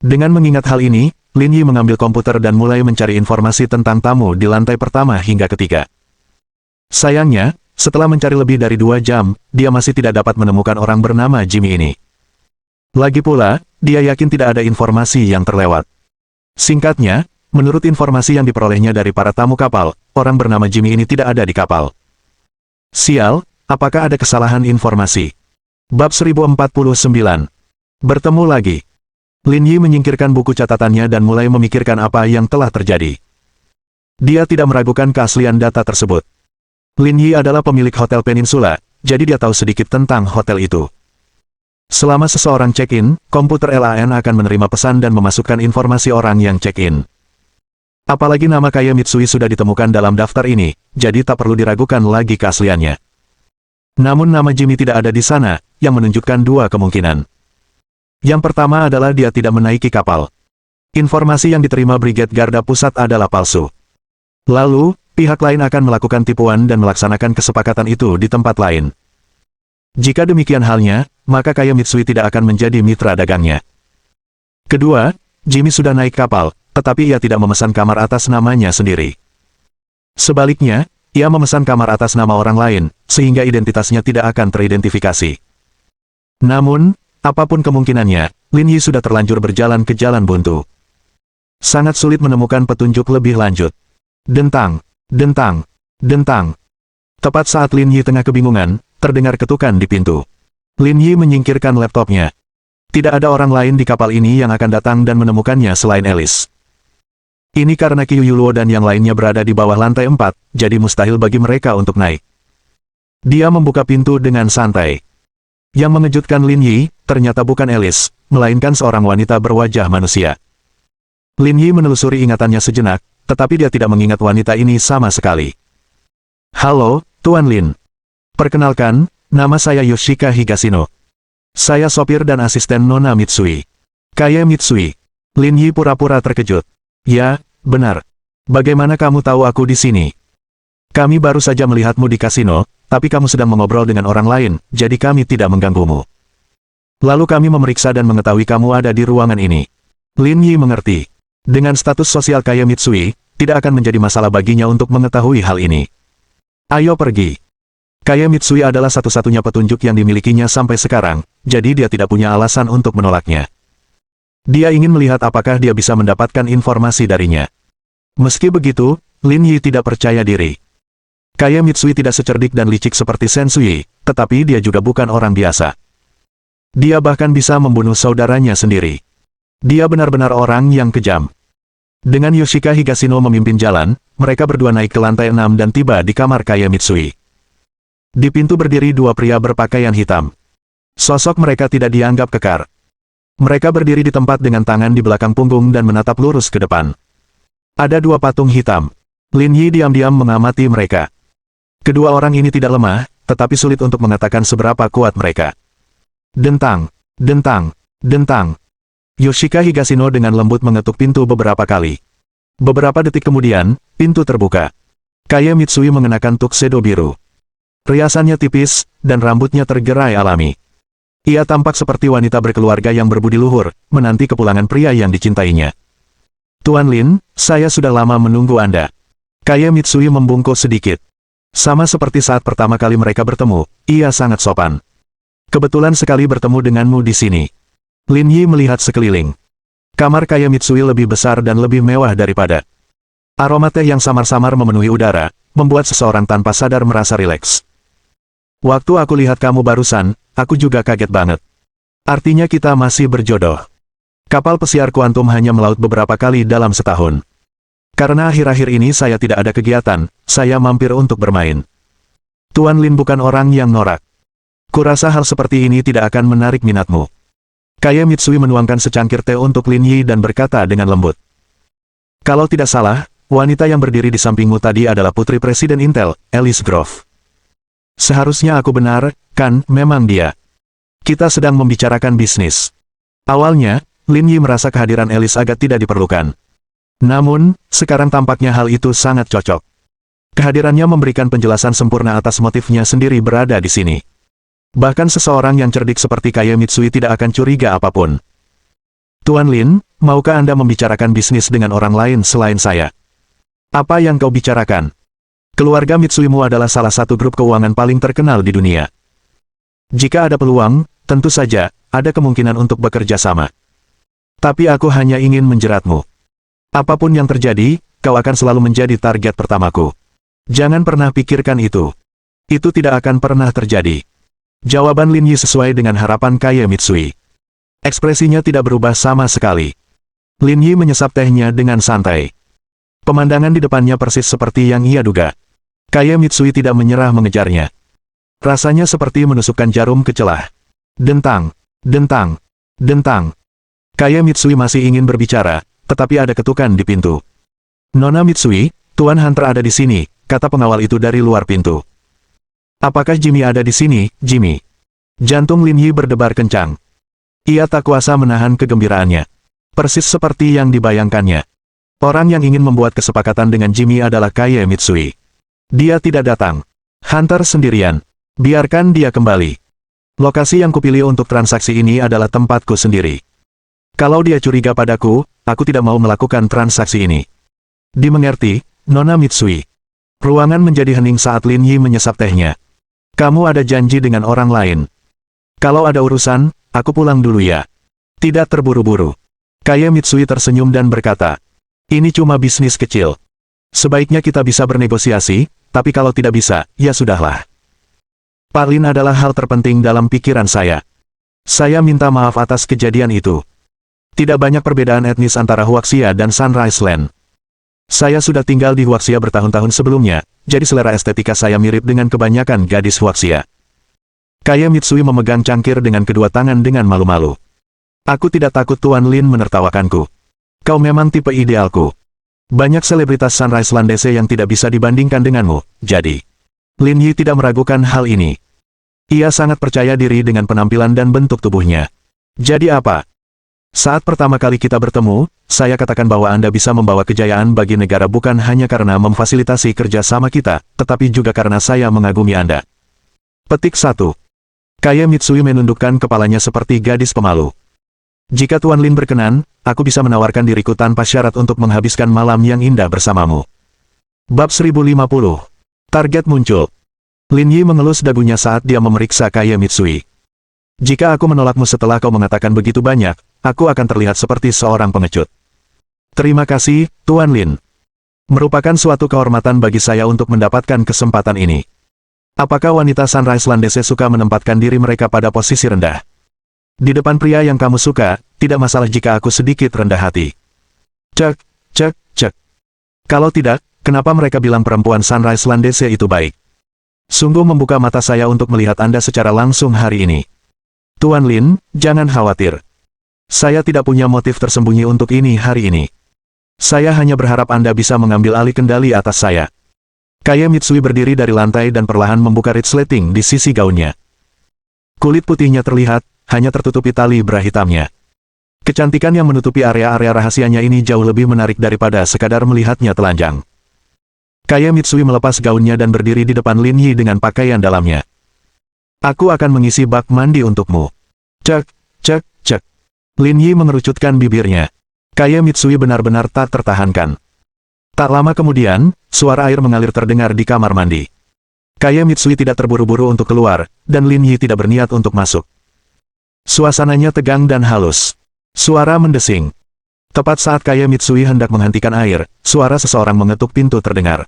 Dengan mengingat hal ini, Lin Yi mengambil komputer dan mulai mencari informasi tentang tamu di lantai pertama hingga ketiga. Sayangnya, setelah mencari lebih dari 2 jam, dia masih tidak dapat menemukan orang bernama Jimmy ini. Lagi pula, dia yakin tidak ada informasi yang terlewat. Singkatnya, menurut informasi yang diperolehnya dari para tamu kapal, orang bernama Jimmy ini tidak ada di kapal. Sial, apakah ada kesalahan informasi? Bab 1049. Bertemu lagi. Lin Yi menyingkirkan buku catatannya dan mulai memikirkan apa yang telah terjadi. Dia tidak meragukan keaslian data tersebut. Lin Yi adalah pemilik Hotel Peninsula, jadi dia tahu sedikit tentang hotel itu. Selama seseorang check-in, komputer LAN akan menerima pesan dan memasukkan informasi orang yang check-in. Apalagi nama Kaye Mitsui sudah ditemukan dalam daftar ini, jadi tak perlu diragukan lagi keasliannya. Namun nama Jimmy tidak ada di sana, yang menunjukkan 2 kemungkinan. Yang pertama adalah dia tidak menaiki kapal. Informasi yang diterima Brigade Garda Pusat adalah palsu. Lalu, pihak lain akan melakukan tipuan dan melaksanakan kesepakatan itu di tempat lain. Jika demikian halnya, maka Kaye Mitsui tidak akan menjadi mitra dagangnya. Kedua, Jimmy sudah naik kapal, tetapi ia tidak memesan kamar atas namanya sendiri. Sebaliknya, ia memesan kamar atas nama orang lain, sehingga identitasnya tidak akan teridentifikasi. Namun, apapun kemungkinannya, Lin Yi sudah terlanjur berjalan ke jalan buntu. Sangat sulit menemukan petunjuk lebih lanjut. Dentang, dentang, dentang. Tepat saat Lin Yi tengah kebingungan, terdengar ketukan di pintu. Lin Yi menyingkirkan laptopnya. Tidak ada orang lain di kapal ini yang akan datang dan menemukannya selain Alice. Ini karena Qiu Yuluo dan yang lainnya berada di bawah lantai 4, jadi mustahil bagi mereka untuk naik. Dia membuka pintu dengan santai. Yang mengejutkan Lin Yi, ternyata bukan Alice, melainkan seorang wanita berwajah manusia. Lin Yi menelusuri ingatannya sejenak, tetapi dia tidak mengingat wanita ini sama sekali. Halo, Tuan Lin. Perkenalkan, nama saya Yoshika Higashino. Saya sopir dan asisten Nona Mitsui. Kaye Mitsui. Lin Yi pura-pura terkejut. Ya, benar. Bagaimana kamu tahu aku di sini? Kami baru saja melihatmu di kasino, tapi kamu sedang mengobrol dengan orang lain, jadi kami tidak mengganggumu. Lalu kami memeriksa dan mengetahui kamu ada di ruangan ini. Lin Yi mengerti. Dengan status sosial Kaye Mitsui, tidak akan menjadi masalah baginya untuk mengetahui hal ini. Ayo pergi. Kaye Mitsui adalah satu-satunya petunjuk yang dimilikinya sampai sekarang, jadi dia tidak punya alasan untuk menolaknya. Dia ingin melihat apakah dia bisa mendapatkan informasi darinya. Meski begitu, Lin Yi tidak percaya diri. Kaye Mitsui tidak secerdik dan licik seperti Sensui, tetapi dia juga bukan orang biasa. Dia bahkan bisa membunuh saudaranya sendiri. Dia benar-benar orang yang kejam. Dengan Yoshika Higashino memimpin jalan, mereka berdua naik ke lantai 6 dan tiba di kamar Kaye Mitsui. Di pintu berdiri dua pria berpakaian hitam. Sosok mereka tidak dianggap kekar. Mereka berdiri di tempat dengan tangan di belakang punggung dan menatap lurus ke depan. Ada dua patung hitam. Lin Yi diam-diam mengamati mereka. Kedua orang ini tidak lemah, tetapi sulit untuk mengatakan seberapa kuat mereka. Dentang, dentang, dentang. Yoshika Higashino dengan lembut mengetuk pintu beberapa kali. Beberapa detik kemudian, pintu terbuka. Kaye Mitsui mengenakan tuxedo biru. Riasannya tipis, dan rambutnya tergerai alami. Ia tampak seperti wanita berkeluarga yang berbudi luhur, menanti kepulangan pria yang dicintainya. Tuan Lin, saya sudah lama menunggu Anda. Kaye Mitsui membungkuk sedikit. Sama seperti saat pertama kali mereka bertemu, ia sangat sopan. Kebetulan sekali bertemu denganmu di sini. Lin Yi melihat sekeliling. Kamar Kaye Mitsui lebih besar dan lebih mewah daripada. Aroma teh yang samar-samar memenuhi udara, membuat seseorang tanpa sadar merasa rileks. Waktu aku lihat kamu barusan, aku juga kaget banget. Artinya kita masih berjodoh. Kapal pesiar kuantum hanya melaut beberapa kali dalam setahun. Karena akhir-akhir ini saya tidak ada kegiatan, saya mampir untuk bermain. Tuan Lin bukan orang yang norak. Kurasa hal seperti ini tidak akan menarik minatmu. Kaye Mitsui menuangkan secangkir teh untuk Lin Yi dan berkata dengan lembut. Kalau tidak salah, wanita yang berdiri di sampingmu tadi adalah putri Presiden Intel, Alice Grove. Seharusnya aku benar, kan, memang dia. Kita sedang membicarakan bisnis. Awalnya, Lin Yi merasa kehadiran Alice agak tidak diperlukan. Namun, sekarang tampaknya hal itu sangat cocok. Kehadirannya memberikan penjelasan sempurna atas motifnya sendiri berada di sini. Bahkan seseorang yang cerdik seperti Kaye Mitsui tidak akan curiga apapun. Tuan Lin, maukah Anda membicarakan bisnis dengan orang lain selain saya? Apa yang kau bicarakan? Keluarga Mitsuimu adalah salah satu grup keuangan paling terkenal di dunia. Jika ada peluang, tentu saja, ada kemungkinan untuk bekerja sama. Tapi aku hanya ingin menjeratmu. Apapun yang terjadi, kau akan selalu menjadi target pertamaku. Jangan pernah pikirkan itu. Itu tidak akan pernah terjadi. Jawaban Lin Yi sesuai dengan harapan Kaye Mitsui. Ekspresinya tidak berubah sama sekali. Lin Yi menyesap tehnya dengan santai. Pemandangan di depannya persis seperti yang ia duga. Kaye Mitsui tidak menyerah mengejarnya. Rasanya seperti menusukkan jarum ke celah. Dentang, dentang, dentang. Kaye Mitsui masih ingin berbicara, tetapi ada ketukan di pintu. Nona Mitsui, Tuan Hunter ada di sini, kata pengawal itu dari luar pintu. Apakah Jimmy ada di sini, Jimmy? Jantung Lin Yi berdebar kencang. Ia tak kuasa menahan kegembiraannya. Persis seperti yang dibayangkannya. Orang yang ingin membuat kesepakatan dengan Jimmy adalah Kaye Mitsui. Dia tidak datang. Hunter sendirian. Biarkan dia kembali. Lokasi yang kupilih untuk transaksi ini adalah tempatku sendiri. Kalau dia curiga padaku, aku tidak mau melakukan transaksi ini. Dimengerti, Nona Mitsui. Ruangan menjadi hening saat Lin Yi menyesap tehnya. Kamu ada janji dengan orang lain. Kalau ada urusan, aku pulang dulu ya. Tidak terburu-buru. Kaie Mitsui tersenyum dan berkata, ini cuma bisnis kecil. Sebaiknya kita bisa bernegosiasi, tapi kalau tidak bisa, ya sudahlah. Pak Lin adalah hal terpenting dalam pikiran saya. Saya minta maaf atas kejadian itu. Tidak banyak perbedaan etnis antara Huaxia dan Sunrise Land. Saya sudah tinggal di Huaxia bertahun-tahun sebelumnya, jadi selera estetika saya mirip dengan kebanyakan gadis Huaxia. Kaie Mitsui memegang cangkir dengan kedua tangan dengan malu-malu. Aku tidak takut Tuan Lin menertawakanku. Kau memang tipe idealku. Banyak selebritas Sunrise Landese yang tidak bisa dibandingkan denganmu, jadi. Lin Yi tidak meragukan hal ini. Ia sangat percaya diri dengan penampilan dan bentuk tubuhnya. Jadi apa? Saat pertama kali kita bertemu, saya katakan bahwa Anda bisa membawa kejayaan bagi negara bukan hanya karena memfasilitasi kerja sama kita, tetapi juga karena saya mengagumi Anda. Petik 1. Kaie Mitsui menundukkan kepalanya seperti gadis pemalu. Jika Tuan Lin berkenan, aku bisa menawarkan diriku tanpa syarat untuk menghabiskan malam yang indah bersamamu. Bab 1050. Target muncul. Lin Yi mengelus dagunya saat dia memeriksa Kaie Mitsui. Jika aku menolakmu setelah kau mengatakan begitu banyak, aku akan terlihat seperti seorang pengecut. Terima kasih, Tuan Lin. Merupakan suatu kehormatan bagi saya untuk mendapatkan kesempatan ini. Apakah wanita Sunrise Landese suka menempatkan diri mereka pada posisi rendah? Di depan pria yang kamu suka, tidak masalah jika aku sedikit rendah hati. Cek, cek, cek. Kalau tidak, kenapa mereka bilang perempuan Sunrise Landese itu baik? Sungguh membuka mata saya untuk melihat Anda secara langsung hari ini. Tuan Lin, jangan khawatir. Saya tidak punya motif tersembunyi untuk ini hari ini. Saya hanya berharap Anda bisa mengambil alih kendali atas saya. Kaie Mitsui berdiri dari lantai dan perlahan membuka resleting di sisi gaunnya. Kulit putihnya terlihat, hanya tertutupi tali bra hitamnya. Kecantikan yang menutupi area-area rahasianya ini jauh lebih menarik daripada sekadar melihatnya telanjang. Kaie Mitsui melepas gaunnya dan berdiri di depan Lin Yi dengan pakaian dalamnya. Aku akan mengisi bak mandi untukmu. Cek, cek, cek. Lin Yi mengerucutkan bibirnya. Kaie Mitsui benar-benar tak tertahankan. Tak lama kemudian, suara air mengalir terdengar di kamar mandi. Kaie Mitsui tidak terburu-buru untuk keluar, dan Lin Yi tidak berniat untuk masuk. Suasananya tegang dan halus. Suara mendesing. Tepat saat Kaie Mitsui hendak menghentikan air, suara seseorang mengetuk pintu terdengar.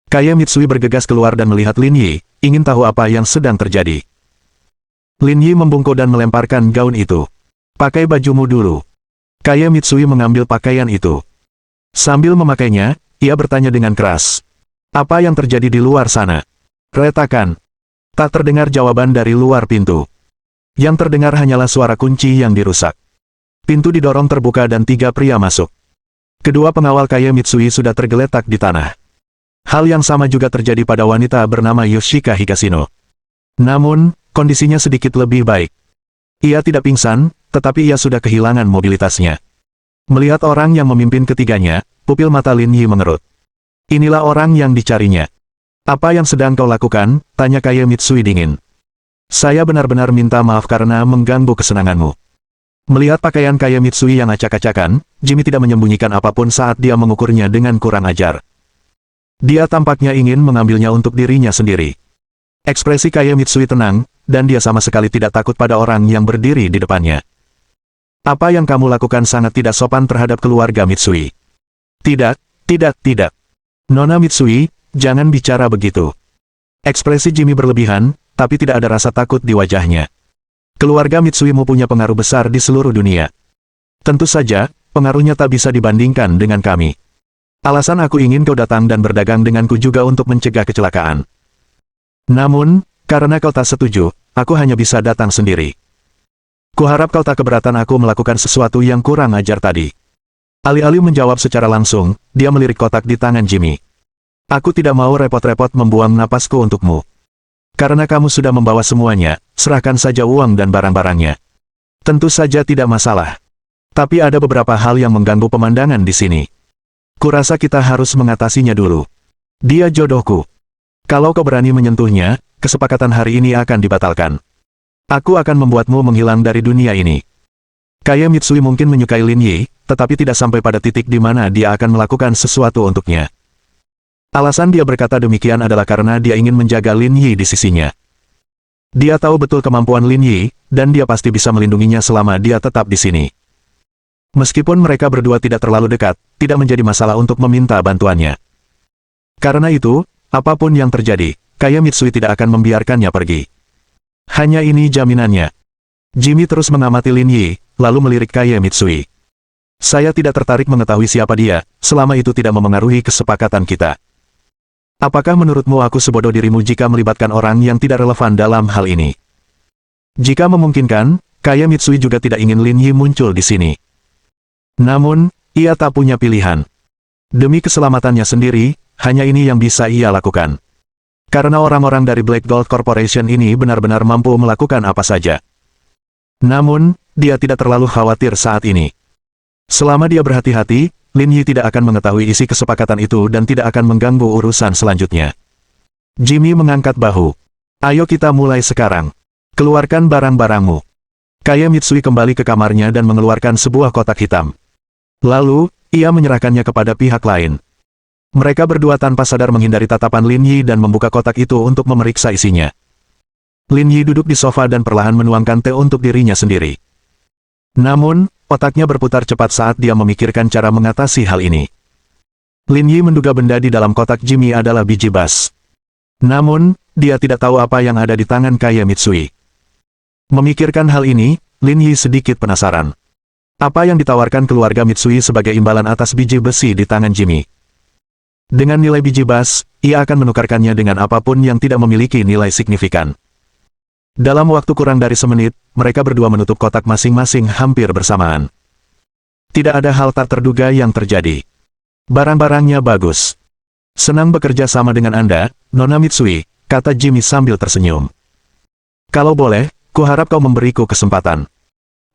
Kaie Mitsui bergegas keluar dan melihat Lin Yi, ingin tahu apa yang sedang terjadi. Lin Yi membungkuk dan melemparkan gaun itu. Pakai bajumu dulu. Kaie Mitsui mengambil pakaian itu. Sambil memakainya, ia bertanya dengan keras. Apa yang terjadi di luar sana? Retakan. Tak terdengar jawaban dari luar pintu. Yang terdengar hanyalah suara kunci yang dirusak. Pintu didorong terbuka dan 3 pria masuk. Kedua pengawal Kaie Mitsui sudah tergeletak di tanah. Hal yang sama juga terjadi pada wanita bernama Yoshika Higashino. Namun, kondisinya sedikit lebih baik. Ia tidak pingsan, tetapi ia sudah kehilangan mobilitasnya. Melihat orang yang memimpin ketiganya, pupil mata Lin Yi mengerut. Inilah orang yang dicarinya. Apa yang sedang kau lakukan? Tanya Kaie Mitsui dingin. Saya benar-benar minta maaf karena mengganggu kesenanganmu. Melihat pakaian Kaie Mitsui yang acak-acakan, Jimmy tidak menyembunyikan apapun saat dia mengukurnya dengan kurang ajar. Dia tampaknya ingin mengambilnya untuk dirinya sendiri. Ekspresi Kaie Mitsui tenang, dan dia sama sekali tidak takut pada orang yang berdiri di depannya. Apa yang kamu lakukan sangat tidak sopan terhadap keluarga Mitsui. Tidak, tidak, tidak. Nona Mitsui, jangan bicara begitu. Ekspresi Jimmy berlebihan, tapi tidak ada rasa takut di wajahnya. Keluarga Mitsuimu punya pengaruh besar di seluruh dunia. Tentu saja, pengaruhnya tak bisa dibandingkan dengan kami. Alasan aku ingin kau datang dan berdagang denganku juga untuk mencegah kecelakaan. Namun, karena kau tak setuju, aku hanya bisa datang sendiri. Kuharap kau tak keberatan aku melakukan sesuatu yang kurang ajar tadi. Alih-alih menjawab secara langsung, dia melirik kotak di tangan Jimmy. Aku tidak mau repot-repot membuang napasku untukmu. Karena kamu sudah membawa semuanya, serahkan saja uang dan barang-barangnya. Tentu saja tidak masalah. Tapi ada beberapa hal yang mengganggu pemandangan di sini. Kurasa kita harus mengatasinya dulu. Dia jodohku. Kalau kau berani menyentuhnya, kesepakatan hari ini akan dibatalkan. Aku akan membuatmu menghilang dari dunia ini. Kaie Mitsui mungkin menyukai Lin Yi, tetapi tidak sampai pada titik di mana dia akan melakukan sesuatu untuknya. Alasan dia berkata demikian adalah karena dia ingin menjaga Lin Yi di sisinya. Dia tahu betul kemampuan Lin Yi, dan dia pasti bisa melindunginya selama dia tetap di sini. Meskipun mereka berdua tidak terlalu dekat, tidak menjadi masalah untuk meminta bantuannya. Karena itu, apapun yang terjadi, Kaya Mitsui tidak akan membiarkannya pergi. Hanya ini jaminannya. Jimmy terus mengamati Lin Yi, lalu melirik Kaya Mitsui. Saya tidak tertarik mengetahui siapa dia, selama itu tidak memengaruhi kesepakatan kita. Apakah menurutmu aku sebodoh dirimu jika melibatkan orang yang tidak relevan dalam hal ini? Jika memungkinkan, Kaya Mitsui juga tidak ingin Lin Yi muncul di sini. Namun, ia tak punya pilihan. Demi keselamatannya sendiri, hanya ini yang bisa ia lakukan. Karena orang-orang dari Black Gold Corporation ini benar-benar mampu melakukan apa saja. Namun, dia tidak terlalu khawatir saat ini. Selama dia berhati-hati, Lin Yi tidak akan mengetahui isi kesepakatan itu dan tidak akan mengganggu urusan selanjutnya. Jimmy mengangkat bahu. Ayo kita mulai sekarang. Keluarkan barang-barangmu. Kaya Mitsui kembali ke kamarnya dan mengeluarkan sebuah kotak hitam. Lalu, ia menyerahkannya kepada pihak lain. Mereka berdua tanpa sadar menghindari tatapan Lin Yi dan membuka kotak itu untuk memeriksa isinya. Lin Yi duduk di sofa dan perlahan menuangkan teh untuk dirinya sendiri. Namun, otaknya berputar cepat saat dia memikirkan cara mengatasi hal ini. Lin Yi menduga benda di dalam kotak Jimmy adalah biji bas. Namun, dia tidak tahu apa yang ada di tangan Kaya Mitsui. Memikirkan hal ini, Lin Yi sedikit penasaran. Apa yang ditawarkan keluarga Mitsui sebagai imbalan atas biji besi di tangan Jimmy? Dengan nilai biji bas, ia akan menukarkannya dengan apapun yang tidak memiliki nilai signifikan. Dalam waktu kurang dari semenit, mereka berdua menutup kotak masing-masing hampir bersamaan. Tidak ada hal tak terduga yang terjadi. Barang-barangnya bagus. Senang bekerja sama dengan Anda, Nona Mitsui, kata Jimmy sambil tersenyum. Kalau boleh, kuharap kau memberiku kesempatan.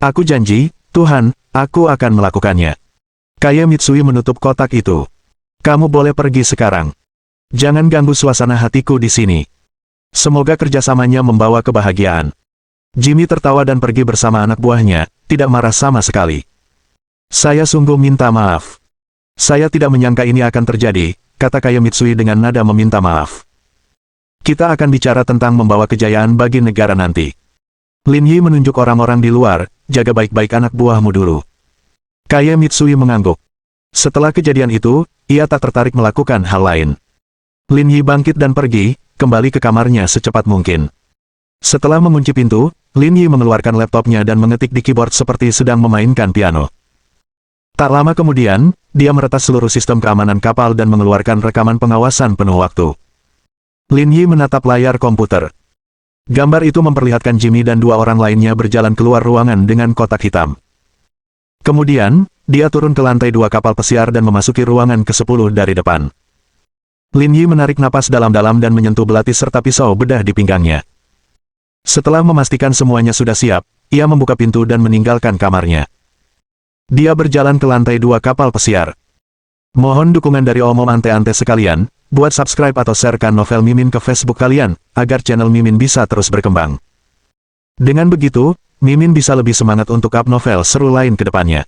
Aku janji, Tuhan, aku akan melakukannya. Kaya Mitsui menutup kotak itu. Kamu boleh pergi sekarang. Jangan ganggu suasana hatiku di sini. Semoga kerjasamanya membawa kebahagiaan. Jimmy tertawa dan pergi bersama anak buahnya, tidak marah sama sekali. Saya sungguh minta maaf. Saya tidak menyangka ini akan terjadi, kata Kaya Mitsui dengan nada meminta maaf. Kita akan bicara tentang membawa kejayaan bagi negara nanti. Lin Yi menunjuk orang-orang di luar, jaga baik-baik anak buahmu dulu. Kaya Mitsui mengangguk. Setelah kejadian itu, ia tak tertarik melakukan hal lain. Lin Yi bangkit dan pergi, kembali ke kamarnya secepat mungkin. Setelah mengunci pintu, Lin Yi mengeluarkan laptopnya dan mengetik di keyboard seperti sedang memainkan piano. Tak lama kemudian, dia meretas seluruh sistem keamanan kapal dan mengeluarkan rekaman pengawasan penuh waktu. Lin Yi menatap layar komputer. Gambar itu memperlihatkan Jimmy dan dua orang lainnya berjalan keluar ruangan dengan kotak hitam. Kemudian, dia turun ke lantai 2 kapal pesiar dan memasuki ruangan ke-10 dari depan. Lin Yi menarik napas dalam-dalam dan menyentuh belati serta pisau bedah di pinggangnya. Setelah memastikan semuanya sudah siap, ia membuka pintu dan meninggalkan kamarnya. Dia berjalan ke lantai 2 kapal pesiar. Mohon dukungan dari omom ante-ante sekalian, buat subscribe atau sharekan novel Mimin ke Facebook kalian, agar channel Mimin bisa terus berkembang. Dengan begitu, Mimin bisa lebih semangat untuk up novel seru lain ke depannya.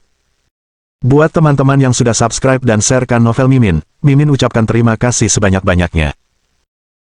Buat teman-teman yang sudah subscribe dan sharekan novel Mimin, Mimin ucapkan terima kasih sebanyak-banyaknya.